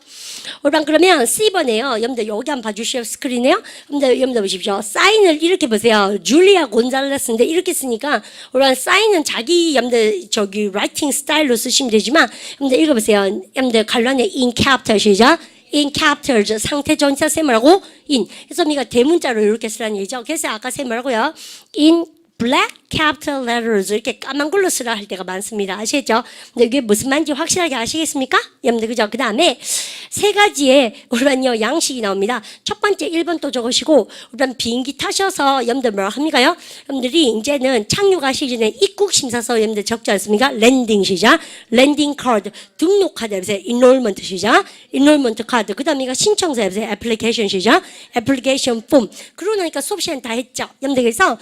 우리 그러면 C번에요. 여러분들 여기 한번 봐주시오. 스크린에요. 여러분들 보십시오. 사인을 이렇게 보세요. 줄리아 곤잘레스인데 이렇게 쓰니까 우리 사인은 자기 여러분들 저기 라이팅 스타일로 쓰시면 되지만 여러분들 읽어보세요. 여러분들 관련해 in capital 시작. in capitals 상태 전치사 쌤이라고 in. 그래서 우리가 대문자로 이렇게 쓰라는 얘기죠. 그래서 아까 쌤이라고요. in black capital letters 이렇게 까만 걸로 쓰라 할 때가 많습니다. 아시겠죠? 근데 이게 무슨 말인지 확실하게 아시겠습니까? 여러분들 그죠? 그 다음에 세 가지의 우리는요 양식이 나옵니다. 첫 번째 1번 또 적으시고 우리는 비행기 타셔서 여러분들 뭐라 합니까요? 여러분들이 이제는 착륙하시기 전에 입국 심사서 여러분들 적지 않습니까? 랜딩 시작, 랜딩 카드 등록 카드 해보세요. enrollment 시작, enrollment 카드. 그 다음에 신청서 해보세요. application 시작, application form. 그러고 나니까 수업 시간 다 했죠. 여러분들 그래서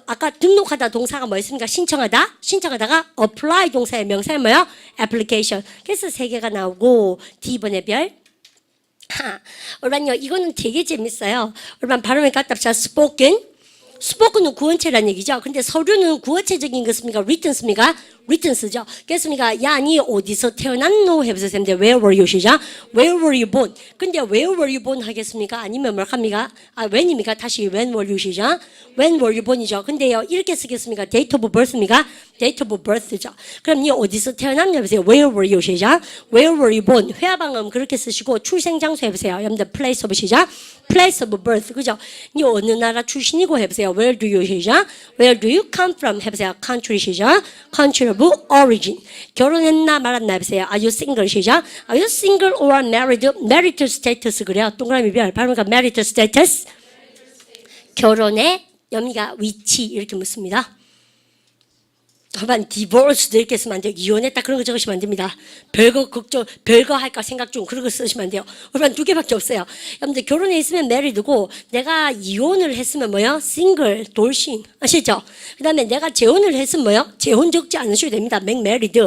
아까 등록하다 동사가 뭐였습니까? 신청하다. 신청하다가 apply 동사의 명사는 뭐야? application. 그래서 세 개가 나오고 D번의 별. 여러분요 이거는 되게 재밌어요. 여러분 발음을 갖다 붙여 spoken. spoken은 구원체란 얘기죠. 근데 서류는 구원체적인 것입니까? written습니까? written 쓰죠. 그렇습니까? 야, 니 어디서 태어났노? 해보세요. where were you 시작. where were you born? 근데 where were you born 하겠습니까? 아니면 뭘 합니까? when입니까? 다시 when were you 시작. when were you born이죠. 근데요, 이렇게 쓰겠습니까? date of birth입니까? date of birth죠. 그럼 니 어디서 태어났냐? 해보세요. where were you 시작. where were you born? 회화방음 그렇게 쓰시고 출생 장소 해보세요. 여러분들 place of 시작. place of birth. 그죠? 니 어느 나라 출신이고 해보세요. where do you 시작. where do you come from? 해보세요. country 시작. country of origin. 결혼했나 말았나 해보세요. Are you single 시작. Are you single or married? marital status 그래요. 동그라미 별. 발음가 marital status. 결혼의 여미가 위치 이렇게 묻습니다. 한번 divorce도 이렇게 쓰면 안 돼요. 이혼했다 그런 거 적으시면 안 됩니다. 별거 걱정, 별거 할까 생각 중 그런 거 쓰시면 안 돼요. 그러면 두 개밖에 없어요. 여러분들 결혼해 있으면 married고 내가 이혼을 했으면 뭐요? single, 돌싱. 아시죠? 그 다음에 내가 재혼을 했으면 뭐요? 재혼 적지 않으셔도 됩니다. make married.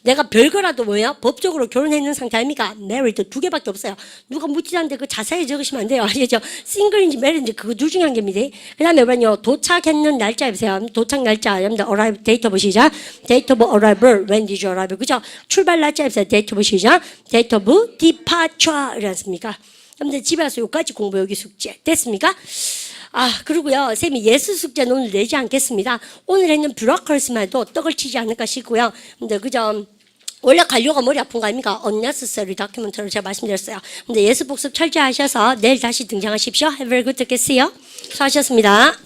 내가 별거라도 뭐예요? 법적으로 결혼했는 상태 아닙니까? married 두 개밖에 없어요. 누가 묻지도 않는데 그 자세히 적으시면 안 돼요. 아시죠? 싱글인지 married인지 그거 둘 중에 한 개입니다. 그 다음에 뭐요? 도착했는 날짜 해보세요. 도착 날짜. 여러분들 arrive date of 시작. date of arrival. when did you arrive? 그죠? 출발 날짜 해보세요. date of 시작. date of departure. 이렇지 않습니까? 여러분들 집에 와서 여기까지 공부 여기 숙제. 됐습니까? 그리고요, 쌤이 예수 숙제는 오늘 내지 않겠습니다. 오늘 했는 뷰로크라시만 해도 떡을 치지 않을까 싶고요. 근데 그죠? 원래 관료가 머리 아픈 거 아닙니까? unnecessary document를 제가 말씀드렸어요. 근데 예수 복습 철저히 하셔서 내일 다시 등장하십시오. Have a very good day. 수고하셨습니다.